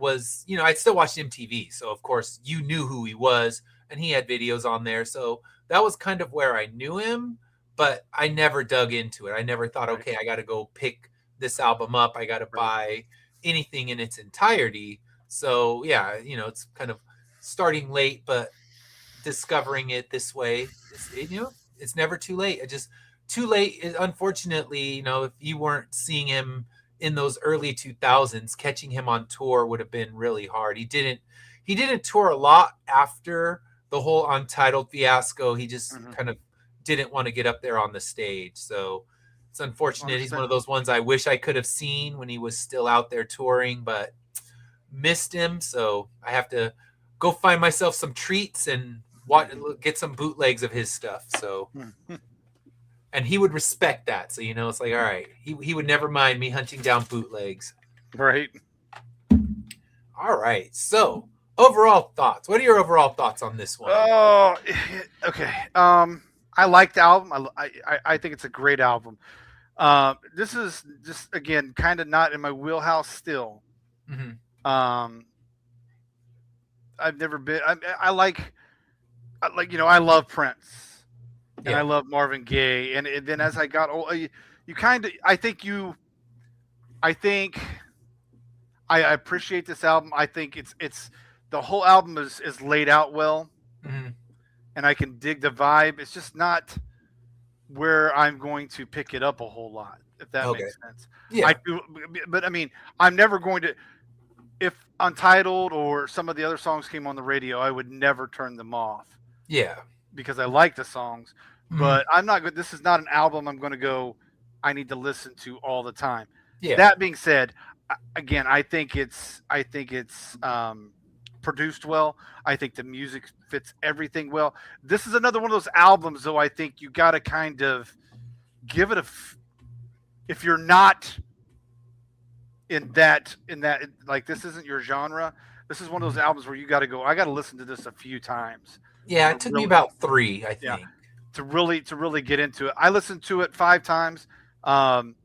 I still watched MTV. So of course you knew who he was and he had videos on there. So that was kind of where I knew him, but I never dug into it. I never thought, okay, I got to go pick this album up. I got to buy anything in its entirety. So yeah, it's kind of starting late, but discovering it this way, it's never too late. Too late. Unfortunately, if you weren't seeing him in those early 2000s, catching him on tour would have been really hard. He didn't tour a lot after the whole Untitled fiasco. He just kind of didn't want to get up there on the stage. So it's unfortunate. He's one of those ones I wish I could have seen when he was still out there touring, but missed him. So I have to go find myself some treats and get some bootlegs of his stuff. So and he would respect that. So it's like, all right, he would never mind me hunting down bootlegs. Right. All right. So overall thoughts. What are your overall thoughts on this one? Oh, okay. I like the album. I think it's a great album. This is just again kind of not in my wheelhouse still. I've never been. I love Prince. And I love Marvin Gaye, and then as I got old, you kind of. I think I appreciate this album. I think it's the whole album is laid out well, and I can dig the vibe. It's just not where I'm going to pick it up a whole lot, if that makes sense. Yeah. I do, but I mean, I'm never going to. If Untitled or some of the other songs came on the radio, I would never turn them off. Yeah. because I like the songs, Mhm. but I'm not good. This is not an album I'm going to go. I need to listen to all the time. Yeah. That being said, again, I think it's produced well. I think the music fits everything well. This is another one of those albums, though. I think you got to kind of give it if you're not in that like this isn't your genre. This is one of those Mhm. albums where you got to go. I got to listen to this a few times Yeah, to it took me really, about 3, I yeah, think. to really get into it. I listened to it 5 times, um,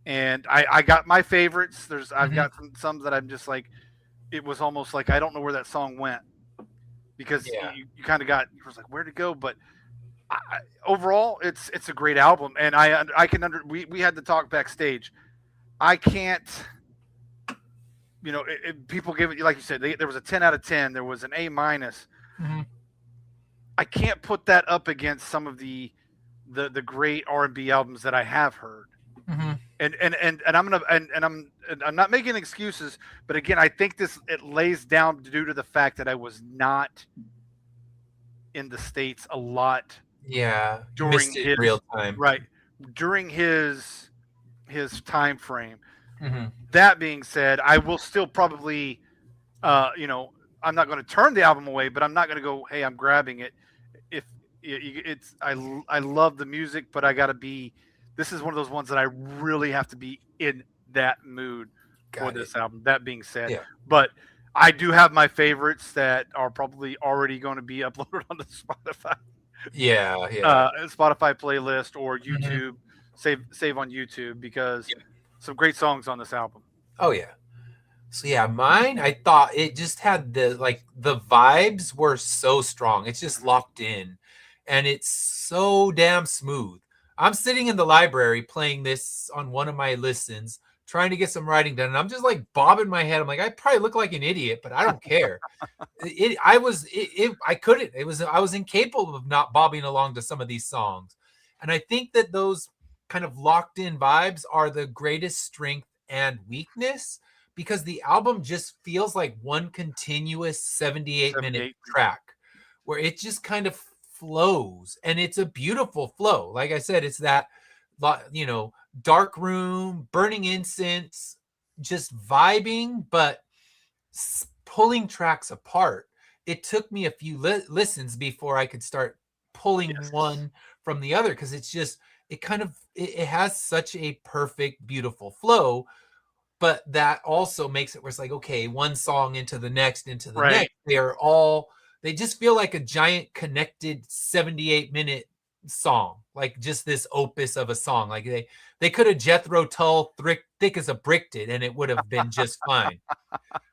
and I got my favorites. I've Mhm. got some that I'm just like it was almost like I don't know where that song went because Yeah. you kind of got you was like where to go, but overall it's a great album, and I can we had to talk backstage. I can't. People give it like you said. There was a 10 out of 10. There was an A minus. Mhm. I can't put that up against some of the great R&B albums that I have heard. Mhm. And I'm not making excuses, but again, I think this it lays down due to the fact that I was not in the states a lot Yeah, you during missed it in real his time. right during his time frame. Mhm. That being said, I will still probably uh, you know, I'm not going to turn the album away, but I'm not going to go, hey, I'm grabbing it. If it's, I love the music, but I got to be. This is one of those ones that I really have to be in that mood for Got it. this album. That being said, Yeah. but I do have my favorites that are probably already going to be uploaded onto Yeah, yeah. Spotify playlist or Mhm. YouTube. Save on YouTube because Yep. some great songs on this album. Oh, yeah. So yeah, mine, I thought it just had the vibes were so strong. It's just Mhm. locked in and it's so damn smooth. I'm sitting in the library playing this on one of my listens, trying to get some writing done, and I'm just like bobbing my head. I'm like, I probably look like an idiot, but I don't care. I couldn't. I was incapable of not bobbing along to some of these songs. And I think that those kind of locked in vibes are the greatest strength and weakness because the album just feels like one continuous 78-minute 78. track where it just kind of flows and it's a beautiful flow. Like I said, it's that dark room, burning incense, just vibing, but pulling tracks apart. It took me a few listens before I could start pulling Yes. one from the other because it has such a perfect, beautiful flow. But that also makes it where it's like, okay, one song into the Right. next. They just feel like a giant connected 78-minute song, like just this opus of a song. Like they could have Jethro Tull thick as a brick did, and it would have been just fine.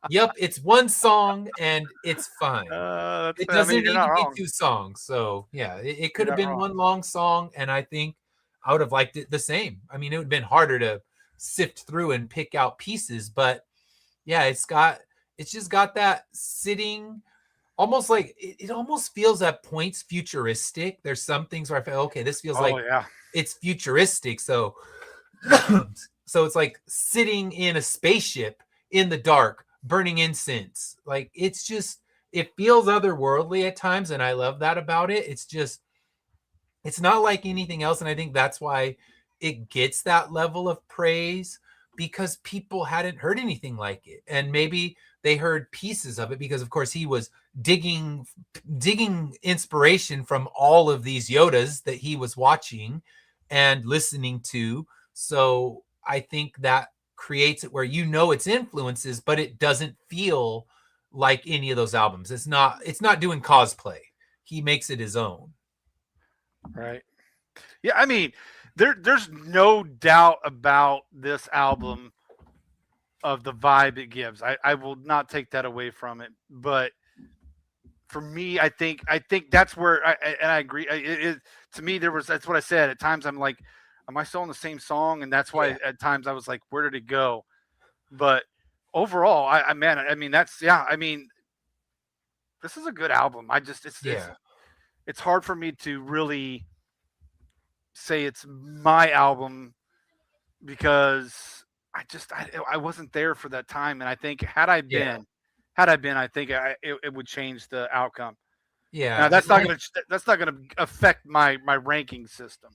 Yep, it's one song and it's fine. That's It fair. I mean, doesn't you're need not to be wrong. 2 songs. So, yeah, it could You're have not been wrong. one long song, and I think I would have liked it the same. I mean, it would have been harder to sift through and pick out pieces, but yeah, it's just got that sitting almost like it almost feels at points futuristic. There's some things where I feel, okay, this feels Oh like yeah. it's futuristic. So so it's like sitting in a spaceship in the dark, burning incense. Like it feels otherworldly at times, and I love that about it. It's not like anything else, and I think that's why it gets that level of praise because people hadn't heard anything like it, and maybe they heard pieces of it because, of course, he was digging inspiration from all of these Yodas that he was watching and listening to. So I think that creates it where it's influences, but it doesn't feel like any of those albums. It's not doing cosplay. He makes it his own. Right. Yeah. I mean, there's no doubt about this album of the vibe it gives. I will not take that away from it. But for me, I think that's where and I agree. To me that's what I said. At times I'm like, am I still on the same song? And that's Yeah. why at times I was like, where did it go? But overall, I mean that's yeah. I mean, this is a good album. I just Yeah. it's hard for me to really say it's my album because I wasn't there for that time, and I think Yeah. had I been, I think it would change the outcome. Yeah, That's not gonna affect my ranking system.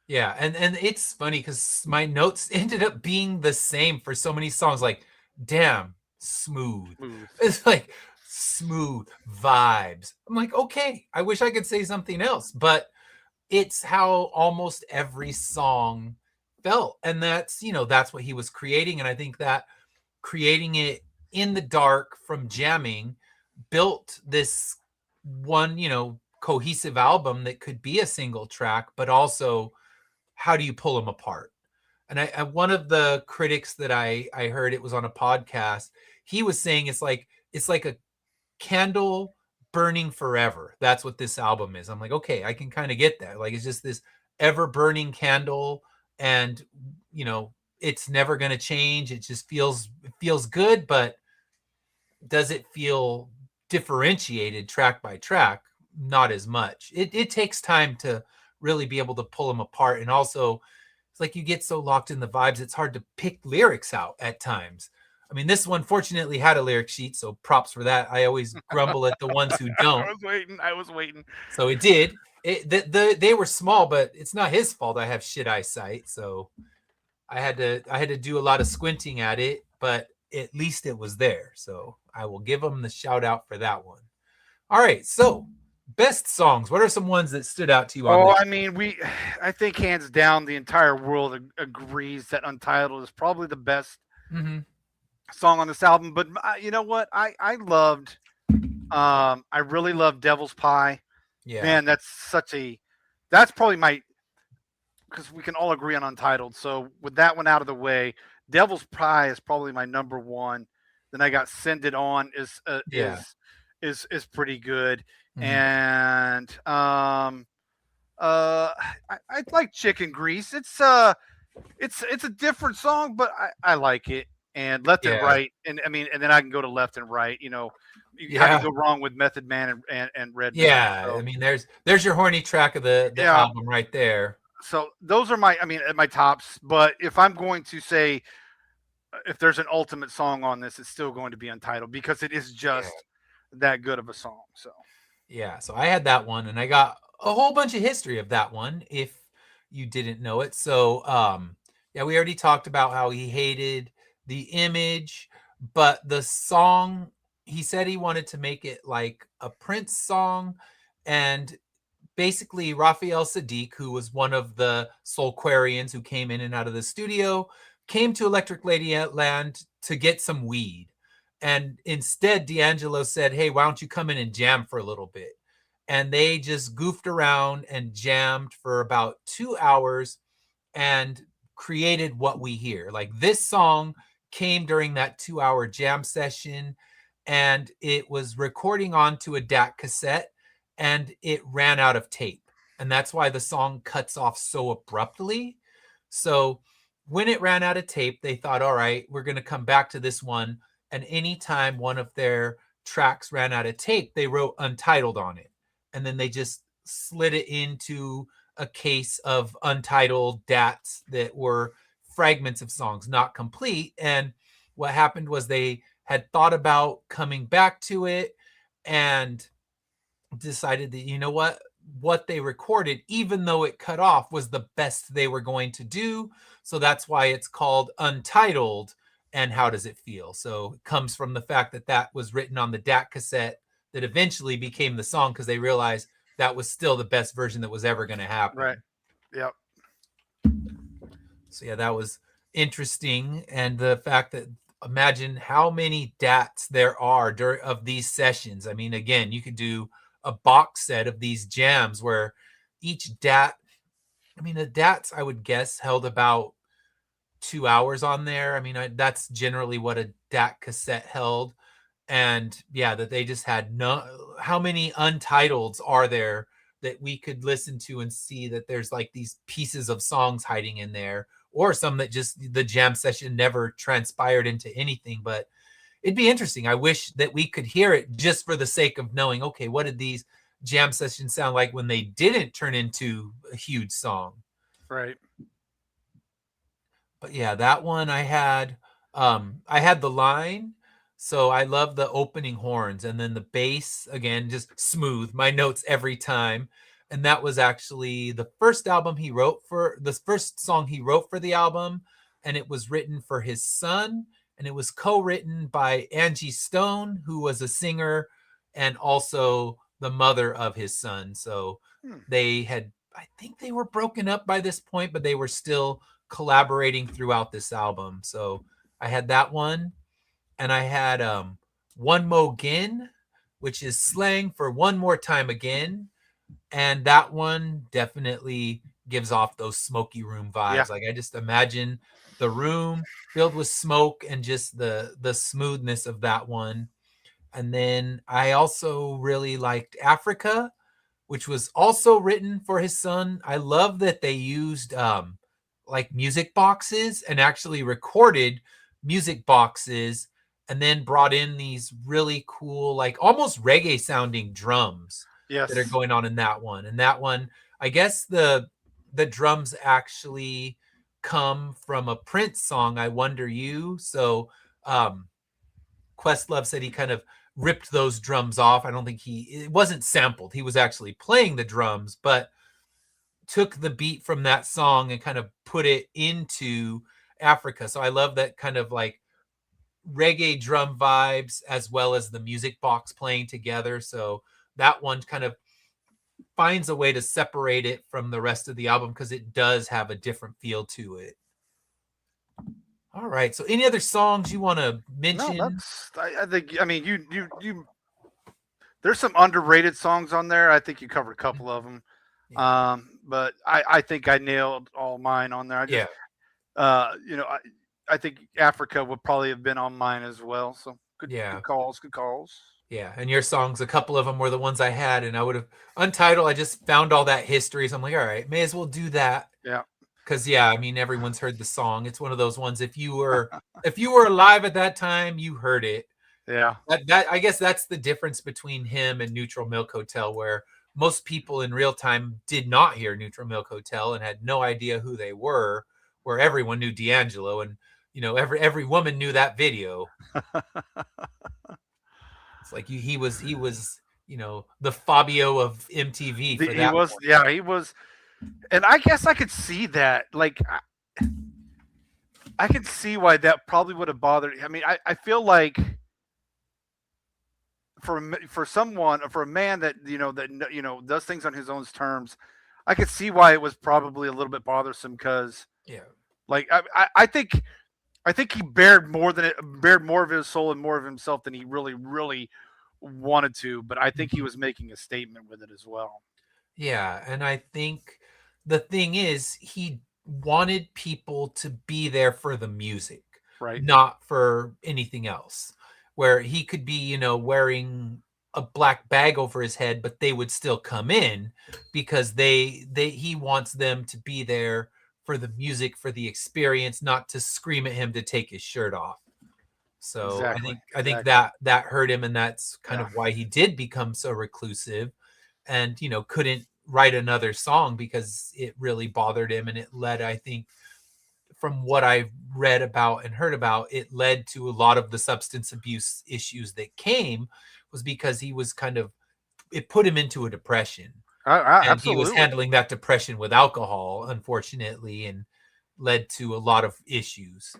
Yeah, and it's funny because my notes ended up being the same for so many songs. Like, damn, smooth. It's like smooth vibes. I'm like, okay, I wish I could say something else, but it's how almost every song felt, and that's what he was creating, and I think that creating it in the dark from jamming built this one, cohesive album that could be a single track, but also how do you pull them apart? And one of the critics that I heard, it was on a podcast, he was saying it's like a candle burning forever. That's what this album is. I'm like, okay, I can kind of get that. Like, it's just this ever burning candle, and it's never going to change. It feels good, but does it feel differentiated track by track? Not as much. It takes time to really be able to pull them apart, and also it's like you get so locked in the vibes, it's hard to pick lyrics out at times. I mean, this one fortunately had a lyric sheet, so props for that. I always grumble at the ones who don't. I was waiting. So it did. They were small, but it's not his fault. I have shit eyesight, so I had to do a lot of squinting at it, but at least it was there. So I will give them the shout out for that one. All right, so best songs. What are some ones that stood out to you on this? I mean, I think hands down, the entire world agrees that Untitled is probably the best song on this album. But you know what? I really love Devil's Pie. Yeah, man, that's probably my, because we can all agree on Untitled. So with that one out of the way, Devil's Pie is probably my number one. Then I got Send It On is pretty good. And I like Chicken Grease. It's a different song, but I like it. And Left and Right, and I mean, and then I can go to Left and Right. How do you go wrong with Method Man and Red Man? Yeah, so, I mean, there's your horny track of the album right there. So those are my tops. But if I'm going to say, if there's an ultimate song on this, it's still going to be Untitled, because it is just that good of a song. So so I had that one, and I got a whole bunch of history of that one if you didn't know it. So we already talked about how he hated the image, but the song, he said he wanted to make it like a Prince song. And basically Raphael Sadiq, who was one of the Soulquarians who came in and out of the studio, came to Electric Ladyland to get some weed. And instead, D'Angelo said, hey, why don't you come in and jam for a little bit? And they just goofed around and jammed for about 2 hours and created what we hear. Like, this song came during that 2-hour jam session, and it was recording onto a DAC cassette, and it ran out of tape. And that's why the song cuts off so abruptly. So when it ran out of tape, they thought, all right, we're going to come back to this one. And anytime one of their tracks ran out of tape, they wrote Untitled on it. And then they just slid it into a case of untitled DATs that were fragments of songs, not complete. And what happened was they had thought about coming back to it and decided that, you know what they recorded, even though it cut off, was the best they were going to do. So that's why it's called Untitled. And How Does It Feel? So it comes from the fact that that was written on the DAC cassette that eventually became the song, because they realized that was still the best version that was ever going to happen. Right. Yep. So that was interesting. And the fact that, imagine how many DATs there are of these sessions. I mean, again, you could do a box set of these jams where each DAT, the DATs, I would guess, held about 2 hours on there. I mean, that's generally what a DAT cassette held. And that they just had how many Untitles are there that we could listen to and see that there's like these pieces of songs hiding in there, or some that just the jam session never transpired into anything. But it'd be interesting. I wish that we could hear it just for the sake of knowing, okay, what did these jam sessions sound like when they didn't turn into a huge song? Right. But that one I had the line, So I love the opening horns, and then the bass, again, just smooth. My notes every time. And that was actually the first song he wrote for the album, and it was written for his son, and it was co-written by Angie Stone, who was a singer and also the mother of his son. So they had, I think they were broken up by this point, but they were still collaborating throughout this album. So I had that one, and I had One Mo Gin, which is slang for one more time again. And that one definitely gives off those smoky room Yeah. vibes. Like I just imagine the room filled with smoke and just the smoothness of that one. And then I also really liked Africa, which was also written for his son. I love that they used like music boxes and actually recorded music boxes and then brought in these really cool, like almost reggae sounding drums that are Yes. going on in that one. And that one, I guess the drums actually come from a Prince song, I Wonder You. So Questlove said he kind of ripped those drums off. I don't think it wasn't sampled. He was actually playing the drums, but took the beat from that song and kind of put it into Africa. So I love that kind of like reggae drum vibes as well as the music box playing together. So that one kind of finds a way to separate it from the rest of the album because it does have a different feel to it. All right. So any other songs you want to No, mention? I think, I mean, you there's some underrated songs on there. I think you covered a couple of them. Yeah. But I think I nailed all mine on there. I Yeah. just, you know, I think Africa would probably have been on mine as well. So Yeah. good calls, good calls. Yeah, and your songs, a couple of them were the ones I had, and I would have Untitled. I just found all that history, so I'm like, all right, may as well do that. Yeah. Because yeah, I mean, everyone's heard the song. It's one of those ones. If you were alive at that time, you heard it. Yeah. That I guess that's the difference between him and Neutral Milk Hotel, where most people in real time did not hear Neutral Milk Hotel and had no idea who they were. Where everyone knew D'Angelo, and every woman knew that video. It's like he was the Fabio of MTV for He that was, point. yeah, he was. And I guess I could see that. Like, I could see why that probably would have bothered. I mean, I feel like for someone, for a man that does things on his own terms, I could see why it was probably a little bit bothersome because, Yeah. like, I think he bared more of his soul and more of himself than he really wanted to. But I think he Mhm. was making a statement with it as well. Yeah, and I think the thing is he wanted people to be there for the music, Right. not for anything else. Where he could be, wearing a black bag over his head, but they would still come in because he wants them to be there for the music, for the experience, not to scream at him to take his shirt off. So I Exactly. think I think Exactly. that hurt him, and that's kind Yeah. of why he did become so reclusive, and couldn't write another song because it really bothered him, and it led, I think, from what I've read about and heard about, it led to a lot of the substance abuse issues that came, was because he was kind of it put him into a depression, and he was Absolutely. handling that depression with alcohol, unfortunately, and led to a lot of issues.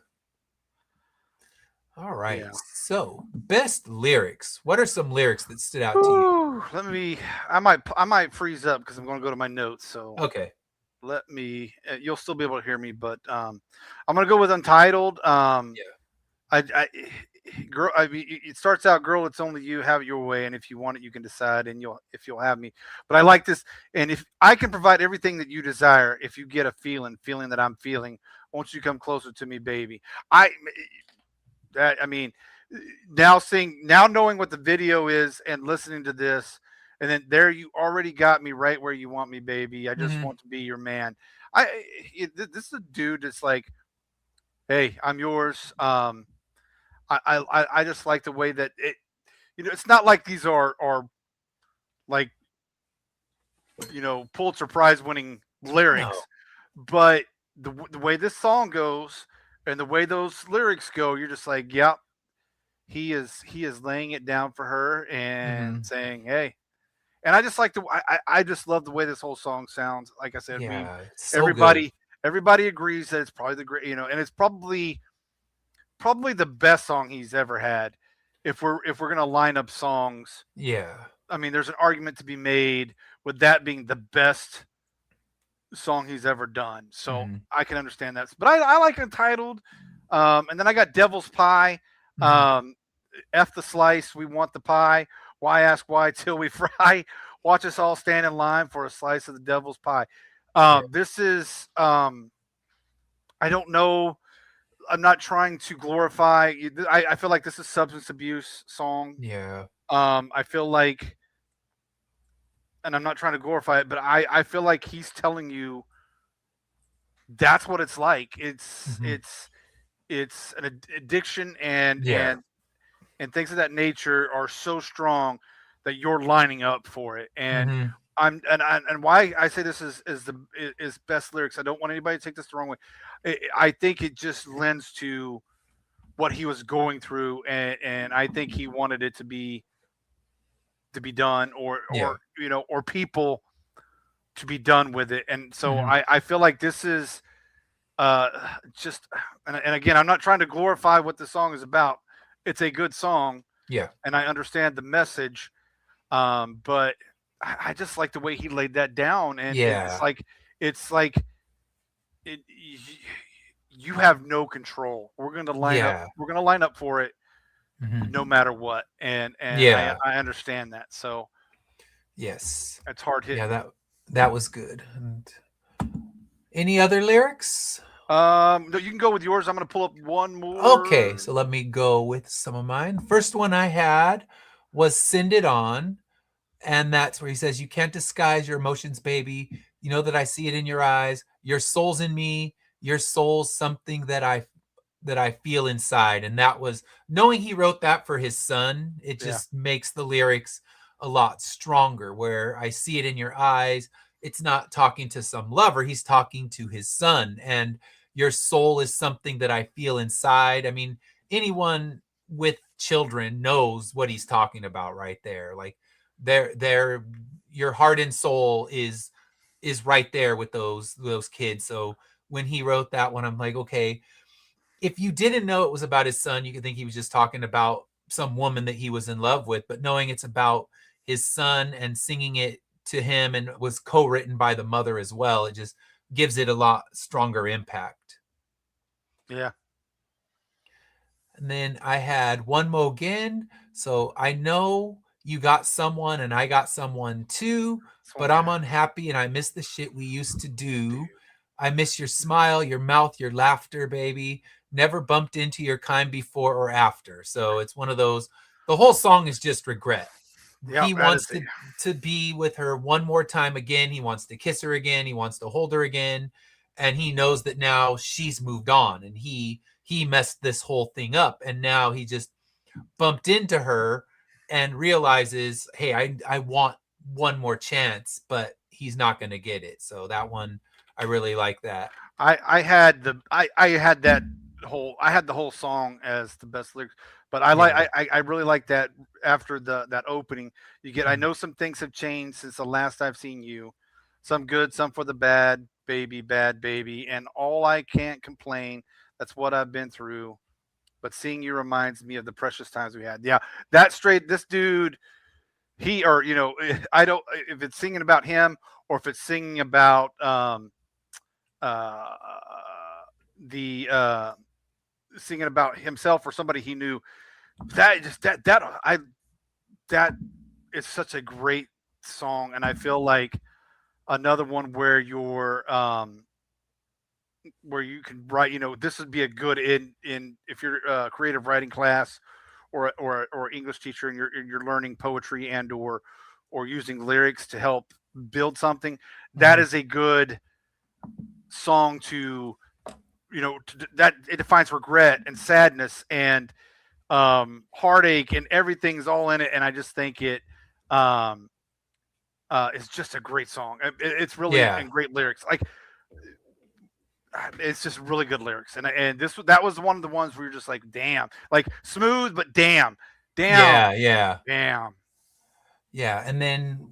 All right. Yeah. So, best lyrics. What are some lyrics that stood out to you? Whew, I might freeze up because I'm going to go to my notes. So Okay. let me. You'll still be able to hear me, but I'm going to go with Untitled. Yeah. Girl, I mean, it starts out, girl, it's only you, have it your way, and if you want it, you can decide, and you'll have me. But I like this, and if I can provide everything that you desire, if you get a feeling that I'm feeling, won't you come closer to me, baby? I mean, now knowing what the video is and listening to this, and then there you already got me right where you want me, baby. I just Mhm. want to be your man. This is a dude that's like, hey, I'm yours. I just like the way that it. It's not like these are like Pulitzer Prize winning No. lyrics, but the way this song goes and the way those lyrics go, you're just like, yep, he is laying it down for her and Mm-hmm. saying, "Hey." And I just like I just love the way this whole song sounds. Like I said, Yeah, it's so good. everybody agrees that it's probably the great, and it's probably the best song he's ever had. If we're gonna line up songs, Yeah. I mean, there's an argument to be made with that being the best song he's ever done. So Mm-hmm. I can understand that. But I like Entitled. And then I got Devil's Pie. Mm-hmm. Um, F the slice, we want the pie. Why ask why till we fry? Watch us all stand in line for a slice of the devil's pie. Yeah. This is I don't know. I'm not trying to glorify. I feel like this is substance abuse song. Yeah. I feel like, and I'm not trying to glorify it, but I feel like he's telling you that's what it's like. Mm-hmm. It's an addiction, Yeah. and things of that nature are so strong that you're lining up for it. And Mm-hmm. and why I say this is best lyrics. I don't want anybody to take this the wrong way. I think it just lends to what he was going through, and I think he wanted it to be done, Yeah. or people to be done with it. And so Mm-hmm. I feel like this is uh just and again, I'm not trying to glorify what the song is about. It's a good song, Yeah. and I understand the message. But I just like the way he laid that down, and Yeah. it's like it, you have no control. Yeah. We're gonna line up for it Mm-hmm. no matter what, and Yeah. I understand that. So Yes. it's hard Yeah, hitting. that was good. And any other lyrics? No, you can go with yours. I'm gonna pull up one Okay, more. so let me go with some of mine. First one I had was Send It On. And that's where he says, "You can't disguise your emotions, baby. You know that I see it in your eyes. Your soul's in me. Your soul's something that I feel inside." And that was knowing he wrote that for his son. It Yeah, just makes the lyrics a lot stronger. Where I see it in your eyes. It's not talking to some lover. He's talking to his son. And your soul is something that I feel inside. I mean, anyone with children knows what he's talking about right there. Like their your heart and soul is right there with those kids. So when he wrote that one, I'm like, okay, if you didn't know it was about his son, you could think he was just talking about some woman that he was in love with. But knowing it's about his son and singing it to him and was co-written by the mother as well, it just gives it a lot stronger impact. yeah. And then I had One Mo Again. So I know you got someone and I got someone too, That's one but I I'm had. unhappy and I miss the shit we used to do. I miss your smile, your mouth, your laughter, baby. Never bumped into your kind before or after. So it's one of those, the whole song is just regret. Yeah, He that is wants to be with her one more time again. He wants to kiss her again. He wants to hold her again. And he knows that now she's moved on and he messed this whole thing up. And now he just bumped into her and realizes, hey, I want one more chance, but he's not going to get it. So that one, I really like that. I had I had that whole I had the whole song as the best lyrics, but Yeah. I really like that after that opening. You get, I Mhm. know some things have changed since the last I've seen you, some good, some for the bad baby, and all I can't complain. That's what I've been through. But seeing you reminds me of the precious times we had. Yeah, that straight. This dude, he or I don't if it's singing about him or if it's singing about uh, the singing about himself or somebody he knew. That just that is such a great song, and I feel like another one where you can write. This would be a good in if you're a creative writing class or English teacher and you're learning poetry or using lyrics to help build something. That Mhm. is a good song to that it defines regret and sadness and heartache and everything's all in it. And I just think it um, is just a great song. It's really Yeah. and great lyrics. Like it's just really good lyrics, and that was one of the ones where you're just like, damn, like smooth, but damn, Yeah, yeah. damn. Yeah, and then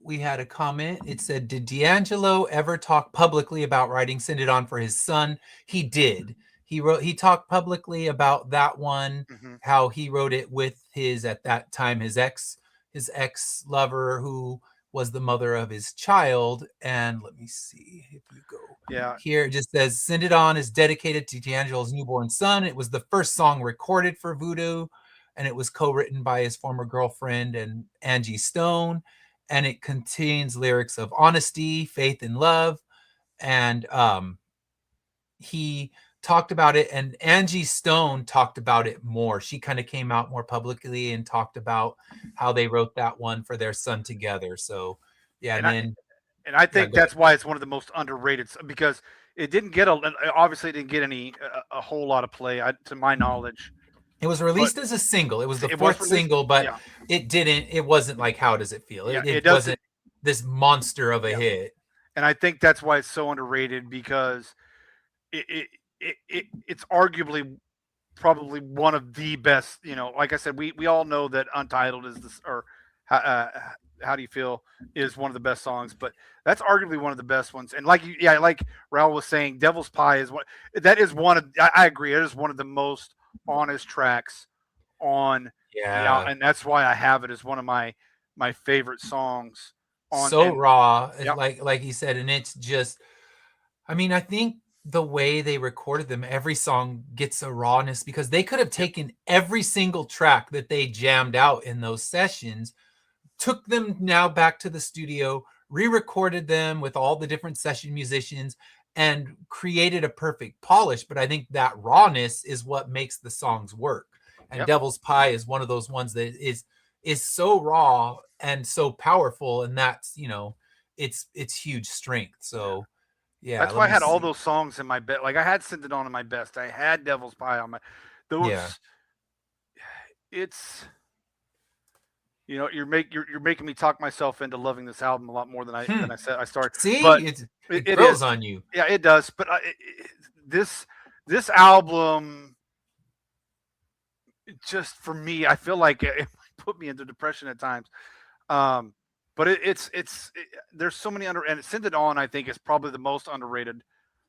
we had a comment. It said, "Did D'Angelo ever talk publicly about writing Send It On for his son?" He did. He talked publicly about that one, Mm-hmm. how he wrote it with his, at that time, his ex lover, who was the mother of his child. And let me see if you go here, it just says Send It On is dedicated to D'Angelo's newborn son. It was the first song recorded for Voodoo, and it was co-written by his former girlfriend and Angie Stone, and it contains lyrics of honesty, faith, and love. And he talked about it, and Angie Stone talked about it more. She kind of came out more publicly and talked about how they wrote that one for their son together. So yeah, and I think that's why it's one of the most underrated, because it didn't get obviously it didn't get a whole lot of play, to my knowledge. It was released as a single. It was the fourth single, but it wasn't like How Does It Feel? It wasn't this monster of a hit. And I think that's why it's so underrated, because it's arguably probably one of the best. Like I said, we all know that Untitled is this, or How Do You Feel is one of the best songs, but that's arguably one of the best ones. And like Raul was saying, Devil's Pie is one. That is one of. I agree. It is one of the most honest tracks on. Yeah, and that's why I have it as one of my favorite songs. Raw, like he said, and it's just. I mean, I think the way they recorded them, every song gets a rawness, because they could have taken every single track that they jammed out in those sessions, took them now back to the studio, re-recorded them with all the different session musicians, and created a perfect polish. But I think that rawness is what makes the songs work. And Devil's Pie is one of those ones that is so raw and so powerful, and that's, it's huge strength. So yeah, that's why I had all those songs in my best. Like I had Send It On in my best. I had Devil's Pie on my those. Yeah. It's you're making me talk myself into loving this album a lot more than I said I started. See, but it grows on you. Yeah, it does. But this album, just for me, I feel like it put me into depression at times. But there's so many and Send It On, I think, is probably the most underrated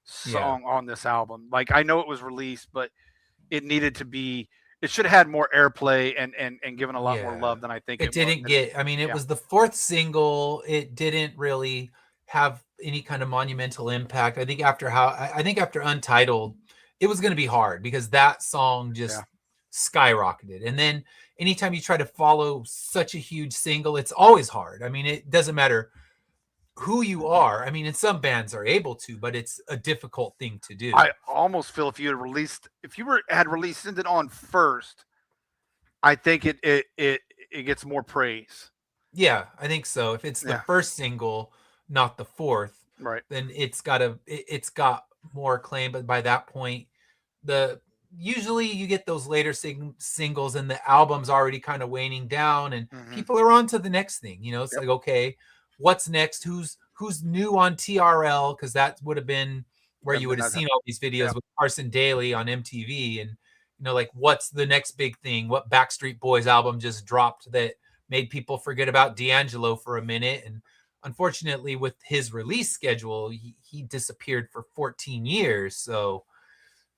song on this album. Like I know it was released, but it needed to be. It should have had more airplay and given a lot more love than I think it didn't get. I mean, it was the fourth single. It didn't really have any kind of monumental impact. I think after Untitled, it was going to be hard, because that song just skyrocketed. And then anytime you try to follow such a huge single, it's always hard. I mean, it doesn't matter who you are. I mean, and some bands are able to, but it's a difficult thing to do. I almost feel if you had released Send It On first, I think it gets more praise. Yeah, I think so. If it's the first single, not the fourth, right, then it's got more acclaim. But by that point, usually you get those later singles and the album's already kind of waning down, and people are on to the next thing. It's like, okay, what's next? Who's new on TRL? Because that would have been where you would have seen all these videos with Carson Daly on MTV, and like, what's the next big thing? What Backstreet Boys album just dropped that made people forget about D'Angelo for a minute? And unfortunately, with his release schedule, he disappeared for 14 years. So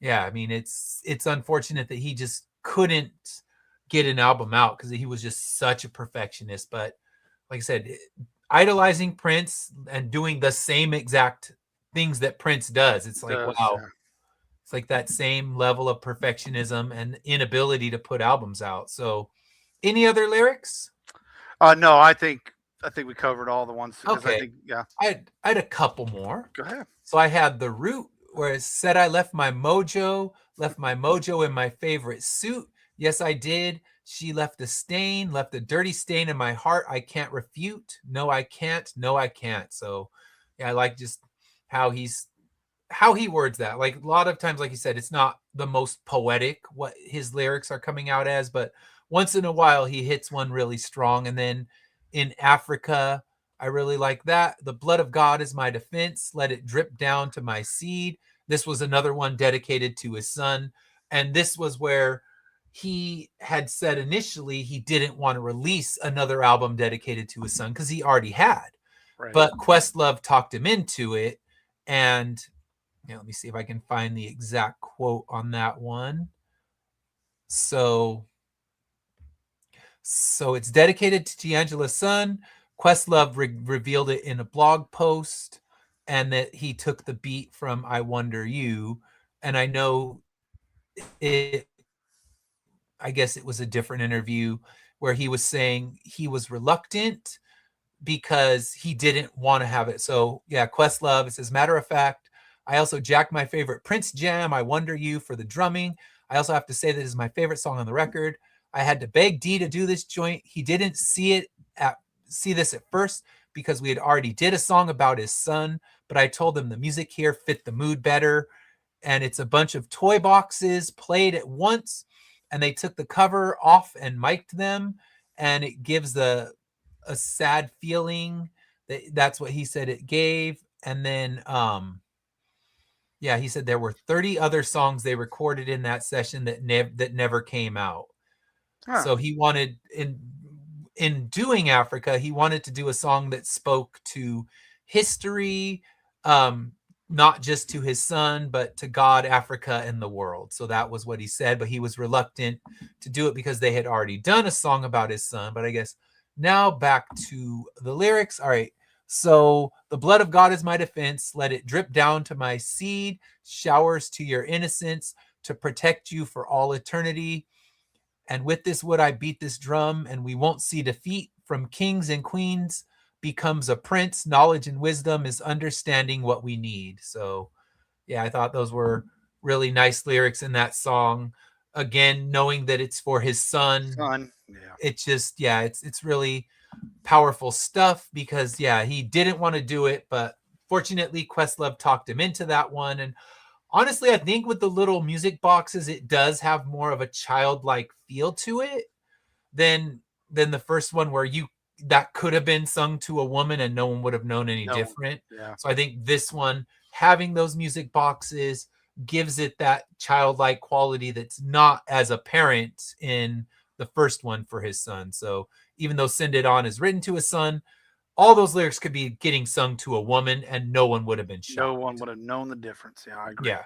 yeah, I mean, it's unfortunate that he just couldn't get an album out, because he was just such a perfectionist. But like I said, idolizing Prince and doing the same exact things that Prince does, it's like, wow. It's like that same level of perfectionism and inability to put albums out. So any other lyrics? No, I think we covered all the ones. Okay. I had a couple more. Go ahead. So I had The Root, where it said, I left my mojo in my favorite suit. Yes, I did. She left a dirty stain in my heart. I can't refute. No, I can't. No, I can't. So yeah, I like just how he words that. Like a lot of times, like you said, it's not the most poetic what his lyrics are coming out as, but once in a while he hits one really strong. And then in Africa, I really like that. The blood of God is my defense. Let it drip down to my seed. This was another one dedicated to his son. And this was where he had said initially he didn't want to release another album dedicated to his son because he already had. Right. But Questlove talked him into it. And let me see if I can find the exact quote on that one. So it's dedicated to D'Angelo's son. Questlove revealed it in a blog post, and that he took the beat from I Wonder You. And I know I guess it was a different interview where he was saying he was reluctant because he didn't want to have it. So yeah, Questlove, it says, matter of fact, I also jacked my favorite Prince jam, I Wonder You, for the drumming. I also have to say that is my favorite song on the record. I had to beg D to do this joint. He didn't see this at first because we had already did a song about his son, but I told him the music here fit the mood better. And it's a bunch of toy boxes played at once, and they took the cover off and mic'd them, and it gives a sad feeling. That's what he said it gave. And then he said there were 30 other songs they recorded in that session that never came out. So he wanted, in doing Africa, he wanted to do a song that spoke to history, not just to his son, but to God, Africa, and the world. So that was what he said, but he was reluctant to do it because they had already done a song about his son. But I guess now back to the lyrics. All right. So the blood of God is my defense. Let it drip down to my seed, showers to your innocence, to protect you for all eternity. And with this wood I beat this drum, and we won't see defeat. From kings and queens becomes a prince. Knowledge and wisdom is understanding what we need. So yeah, I thought those were really nice lyrics in that song. Again, knowing that it's for his son. Yeah. It's just, it's really powerful stuff because he didn't want to do it, but fortunately Questlove talked him into that one. And honestly, I think with the little music boxes, it does have more of a childlike feel to it than the first one, where that could have been sung to a woman and no one would have known any different. Yeah. So I think this one, having those music boxes, gives it that childlike quality that's not as apparent in the first one for his son. So even though Send It On is written to his son, all those lyrics could be getting sung to a woman and no one would have been shocked. No one would have known the difference. Yeah, I agree. Yeah.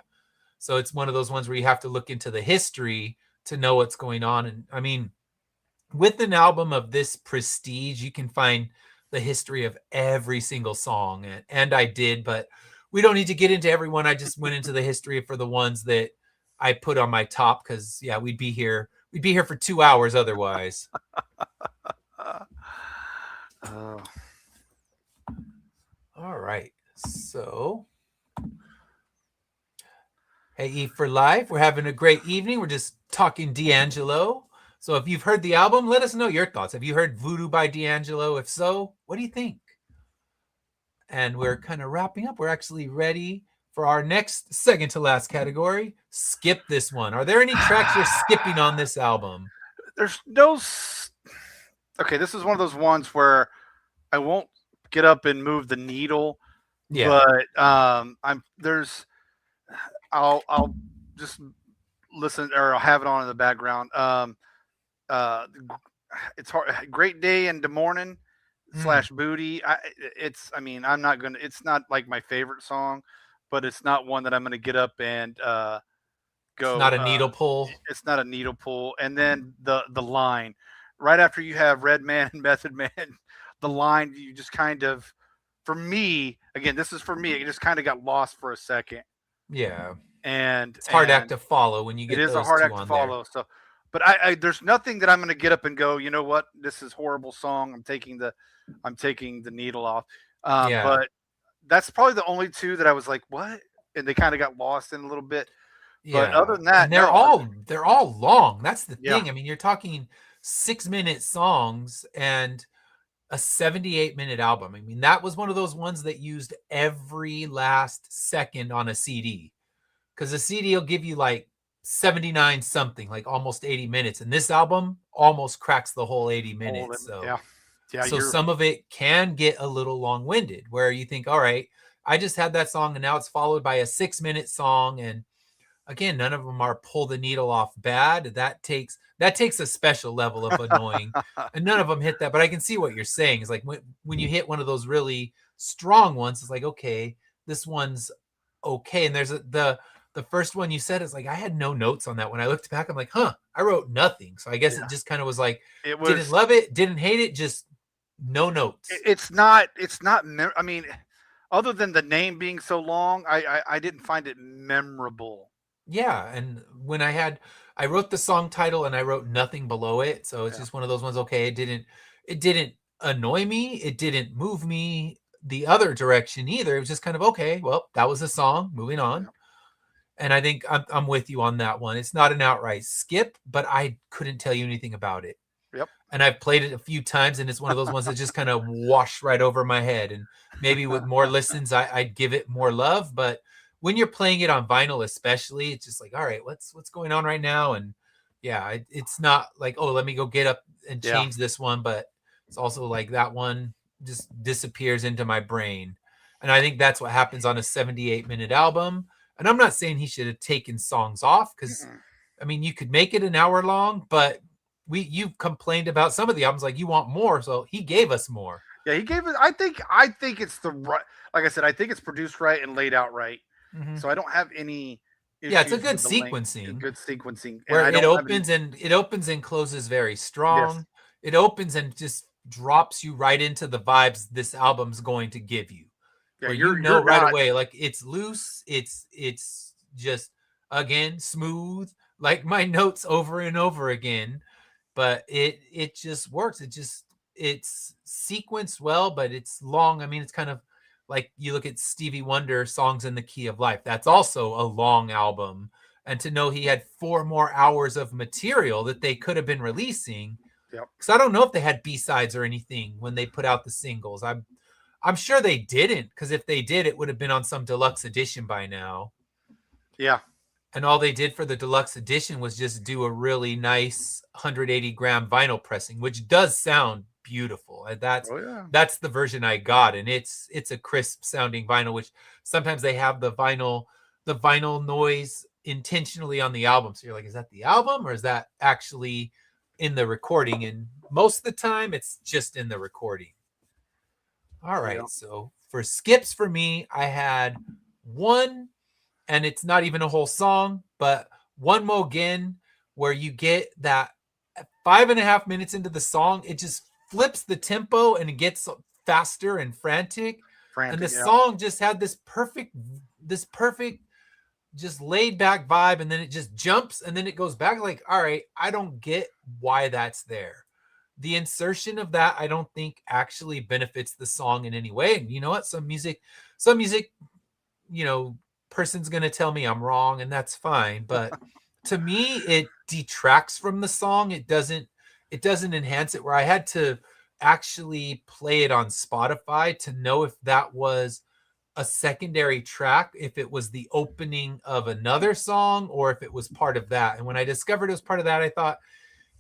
So it's one of those ones where you have to look into the history to know what's going on. And I mean, with an album of this prestige, you can find the history of every single song. And I did, but we don't need to get into everyone. I just went into the history for the ones that I put on my top because, we'd be here for 2 hours otherwise. All right. So, hey, E for Life, we're having a great evening. We're just talking D'Angelo. So if you've heard the album, let us know your thoughts. Have you heard Voodoo by D'Angelo? If so, what do you think? And we're kind of wrapping up. We're actually ready for our next second to last category. Skip this one. Are there any tracks you're skipping on this album? There's no. Okay, this is one of those ones where I won't get up and move the needle. Yeah. But I'll just listen, or I'll have it on in the background. It's hard. Great Day and the Morning / Booty. I'm not gonna. It's not like my favorite song, but it's not one that I'm gonna get up and go. It's not a needle pull. It's not a needle pull. And then the line right after you have Red Man and Method Man, the line you just kind of, for me, again, this is for me. It just kind of got lost for a second. Yeah. And it's a hard act to follow when you get. It is a hard act to follow. So, but I there's nothing that I'm going to get up and go, you know what, this is horrible song. I'm taking the needle off. But that's probably the only two that I was like, what? And they kind of got lost in a little bit. Yeah. But other than that, and they're all long. That's the thing. I mean, you're talking 6-minute songs and a 78-minute album. I mean, that was one of those ones that used every last second on a CD. Because the CD will give you like 79 something, like almost 80 minutes. And this album almost cracks the whole 80 minutes. So Yeah, So some of it can get a little long-winded, where you think, all right, I just had that song and now it's followed by a 6-minute song. And again, none of them are pull the needle off bad. That takes a special level of annoying, and none of them hit that. But I can see what you're saying. Is like when you hit one of those really strong ones, it's like, okay, this one's okay. And there's the first one you said is like, I had no notes on that. When I looked back, I'm like, huh, I wrote nothing. So I guess it just kind of was like, it didn't was. love it, didn't hate it, just no notes. It's not. It's not. I mean, other than the name being so long, I didn't find it memorable. Yeah, and when I wrote the song title and I wrote nothing below it, so it's Yeah. just one of those ones. Okay, it didn't annoy me, it didn't move me the other direction either. It was just kind of okay. Well, that was a song. Moving on. Yeah. And I think I'm with you on that one. It's not an outright skip, but I couldn't tell you anything about it. Yep. And I've played it a few times, and it's one of those ones that just kind of wash right over my head. And maybe with more listens, I'd give it more love. But when you're playing it on vinyl, especially, it's just like, all right, what's going on right now? And yeah, it's not like, oh, let me go get up and Yeah. change this one. But it's also like that one just disappears into my brain. And I think that's what happens on a 78-minute album. And I'm not saying he should have taken songs off, because I mean, you could make it an hour long, but you've complained about some of the albums, like you want more, so he gave us more. Yeah, he gave it. I think it's the right. Like I said, I think it's produced right and laid out right. Mm-hmm. So I don't have any issues. Yeah, it's a good with the sequencing. good sequencing, Where and I don't have any. it opens and closes very strong. Yes. It opens and just drops you right into the vibes this album's going to give you. Yeah, Where you're right not. away, like it's loose, it's just again smooth, like my notes over and over again. But it just works. It's sequenced well, but it's long. I mean, it's kind of like you look at Stevie Wonder songs in the Key of Life. That's also a long album. And to know he had 4 more hours of material that they could have been releasing. Yep. Because I don't know if they had B-sides or anything when they put out the singles. I'm sure they didn't, because if they did, it would have been on some deluxe edition by now. Yeah. And all they did for the deluxe edition was just do a really nice 180-gram vinyl pressing, which does sound beautiful. And that's the version I got, and it's a crisp sounding vinyl. Which sometimes they have the vinyl noise intentionally on the album, so you're like, is that the album or is that actually in the recording? And most of the time, it's just in the recording. All right, so for skips for me, I had one. And it's not even a whole song, but One Mo Again, where you get that 5.5 minutes into the song, it just flips the tempo and it gets faster and frantic. And the song just had this perfect, just laid back vibe. And then it just jumps and then it goes back. Like, all right, I don't get why that's there. The insertion of that, I don't think actually benefits the song in any way. And you know what? Some music, person's going to tell me I'm wrong, and that's fine. But to me, it detracts from the song. It doesn't enhance it, where I had to actually play it on Spotify to know if that was a secondary track, if it was the opening of another song, or if it was part of that. And when I discovered it was part of that, I thought,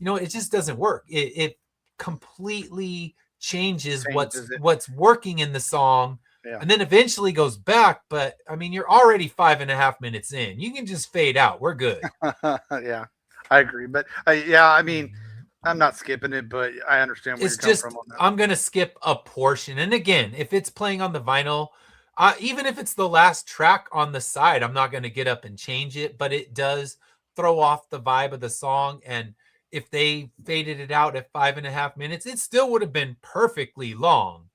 it just doesn't work. It completely changes what's working in the song. Yeah. And then eventually goes back. But I mean, you're already 5.5 minutes in. You can just fade out. We're good. Yeah, I agree. But I mean, I'm not skipping it, but I understand where you're coming from on that. I'm going to skip a portion. And again, if it's playing on the vinyl, even if it's the last track on the side, I'm not going to get up and change it. But it does throw off the vibe of the song. And if they faded it out at 5.5 minutes, it still would have been perfectly long.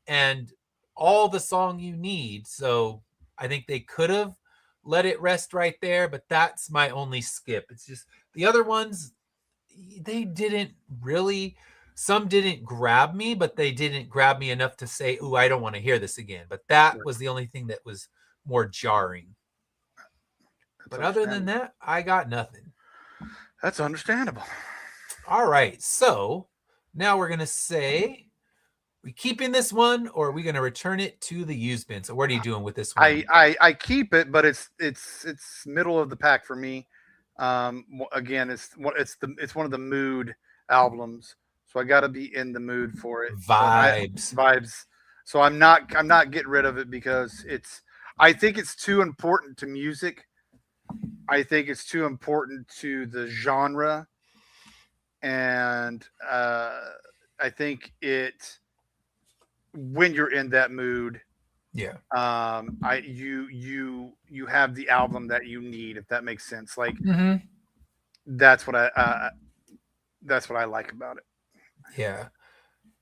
And all the song you need. So I think they could have let it rest right there, but that's my only skip. It's just the other ones, they didn't really, some didn't grab me, but they didn't grab me enough to say, ooh, I don't want to hear this again. But that was the only thing that was more jarring. But other than that, I got nothing. That's understandable. All right. So now we're going to say, we keeping this one, or are we going to return it to the used bin? So what are you doing with this one? I keep it, but it's middle of the pack for me. Again, it's one of the mood albums, so so I got to be in the mood for it. Vibes. Vibes. So I'm not getting rid of it because I think it's too important to music. I think it's too important to the genre, and I think it when you're in that mood, Yeah. You have the album that you need, if that makes sense. Like Mm-hmm. that's what I like about it. Yeah.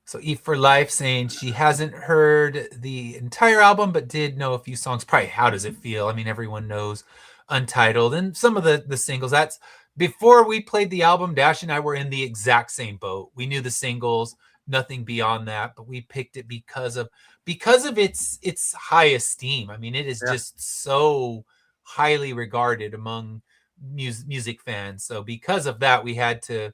So E for Life saying she hasn't heard the entire album, but did know a few songs. Probably How Does It Feel? I mean, everyone knows Untitled and some of the singles. That's before we played the album, Dash and I were in the exact same boat. We knew the singles, nothing beyond that, but we picked it because of its high esteem. I mean, it is just so highly regarded among music fans. So because of that, we had to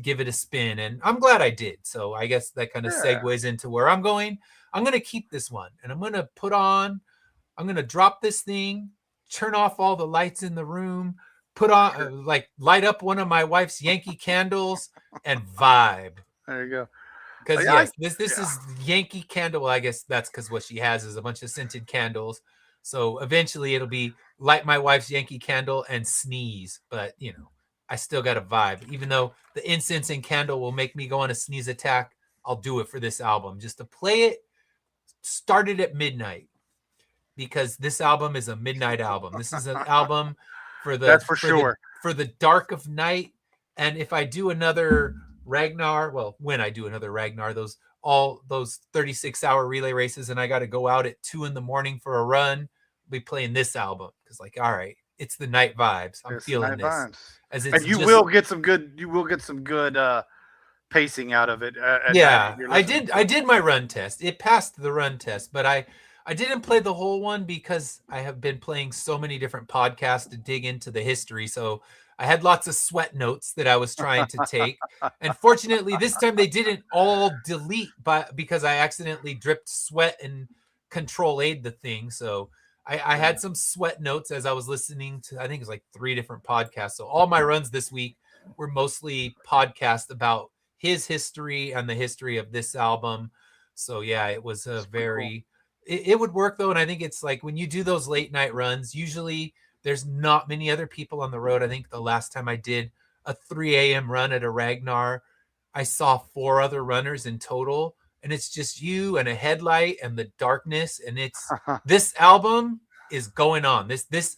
give it a spin, and I'm glad I did. So I guess that kind of segues into where I'm going. I'm going to keep this one, and I'm going to drop this thing, turn off all the lights in the room, put on light up one of my wife's Yankee candles and vibe. There you go. Because yes, this is Yankee Candle. Well, I guess that's because what she has is a bunch of scented candles. So eventually it'll be light my wife's Yankee Candle and sneeze. But I still got a vibe. Even though the incense and candle will make me go on a sneeze attack, I'll do it for this album. Just to play it, started at midnight. Because this album is a midnight album. This is an album for the that's for sure. For the dark of night. And if I do another Ragnar, well, when I do another Ragnar, those 36-hour relay races, and I got to go out at 2 a.m. for a run, I'll be playing this album because, all right, it's the night vibes. I'm feeling this. Vibes. And you will get some good. You will get some good pacing out of it. Yeah, I did my run test. It passed the run test, but I didn't play the whole one because I have been playing so many different podcasts to dig into the history. So I had lots of sweat notes that I was trying to take. And fortunately, this time they didn't all delete because I accidentally dripped sweat and Control-Aid the thing. So I had some sweat notes as I was listening to, I think it was like 3 different podcasts. So all my runs this week were mostly podcasts about his history and the history of this album. So yeah, it was a very cool. It would work though, and I think it's like when you do those late night runs, usually there's not many other people on the road. I think the last time I did a 3 a.m. run at a Ragnar, I saw 4 other runners in total, and it's just you and a headlight and the darkness, and it's this album is going on. This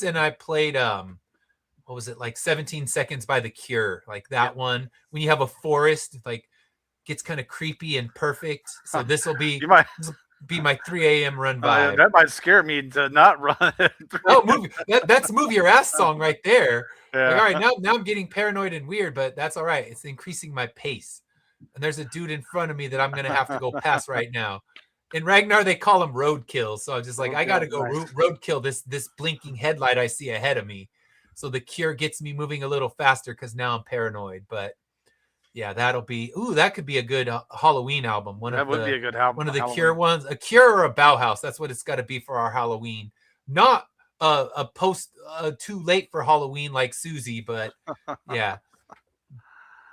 and I played what was it, like 17 Seconds by The Cure, like that one. When you have a forest, it like gets kind of creepy and perfect. So this will be my 3 a.m. run vibe. That might scare me to not run. That's Move Your Ass song right there. Yeah. Like, all right, now I'm getting paranoid and weird, but that's all right. It's increasing my pace. And there's a dude in front of me that I'm going to have to go past right now. In Ragnar, they call him roadkill. So I'm just like, I got to go roadkill this blinking headlight I see ahead of me. So The Cure gets me moving a little faster because now I'm paranoid. But yeah, that could be a good Halloween album. One of the Cure ones, a Cure or a Bauhaus. That's what it's got to be for our Halloween. Not a post too late for Halloween like Susie, but yeah.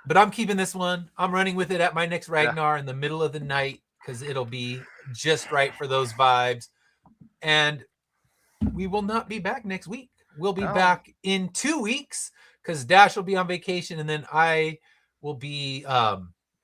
But I'm keeping this one. I'm running with it at my next Ragnar in the middle of the night because it'll be just right for those vibes. And we will not be back next week. We'll be back in 2 weeks because Dash will be on vacation, and then I will be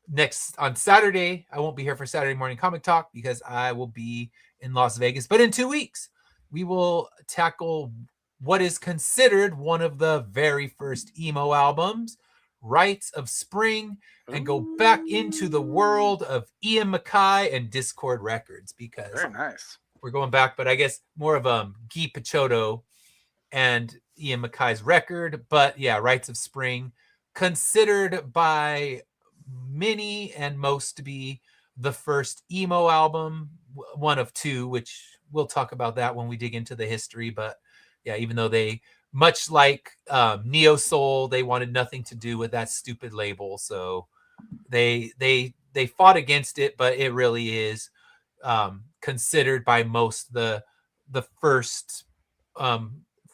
next on Saturday. I won't be here for Saturday morning comic talk because I will be in Las Vegas. But in 2 weeks, we will tackle what is considered one of the very first emo albums, Rites of Spring, and go back into the world of Ian MacKaye and Discord Records because very nice. We're going back, but I guess more of Guy Picciotto and Ian MacKaye's record. But yeah, Rites of Spring, considered by many and most to be the first emo album, one of 2, which we'll talk about that when we dig into the history. But yeah, even though they, much like Neo Soul, they wanted nothing to do with that stupid label. So they fought against it, but it really is considered by most the first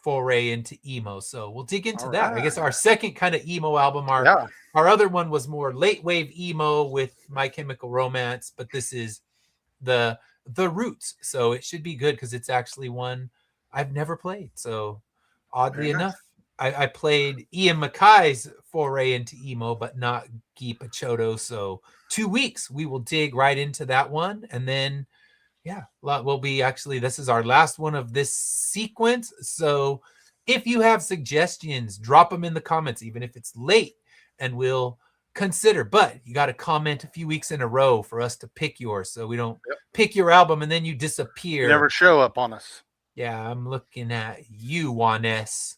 foray into emo. So we'll dig into that. I guess our second kind of emo album. Our other one was more late wave emo with My Chemical Romance, but this is the roots. So it should be good because it's actually one I've never played. So oddly enough, I played Ian MacKay's foray into emo, but not Guy Picciotto. So 2 weeks, we will dig right into that one. And then, we'll be actually, this is our last one of this sequence. So if you have suggestions, drop them in the comments, even if it's late, and we'll consider. But you got to comment a few weeks in a row for us to pick yours, so we don't pick your album and then you disappear. You never show up on us. Yeah, I'm looking at you, Juanes.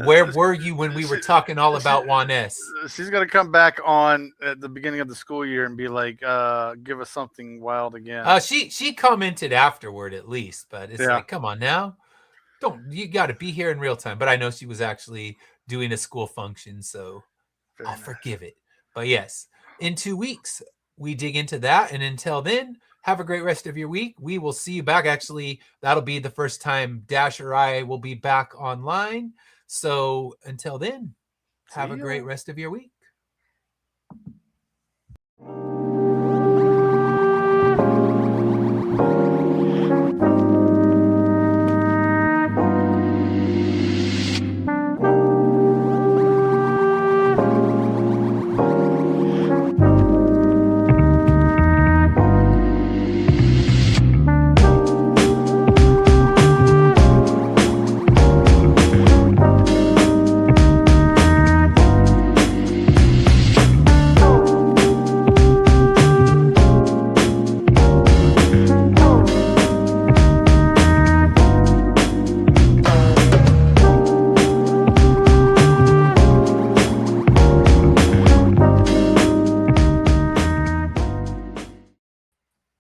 Where were you when we were talking all about Juanes? She's gonna come back on at the beginning of the school year and be like, give us something wild again. She commented afterward at least, but it's like, come on now. You got to be here in real time. But I know she was actually doing a school function, so I'll forgive it. But yes, in 2 weeks, we dig into that. And until then, have a great rest of your week. We will see you back. Actually, that'll be the first time Dash or I will be back online. So until then, have a great rest of your week.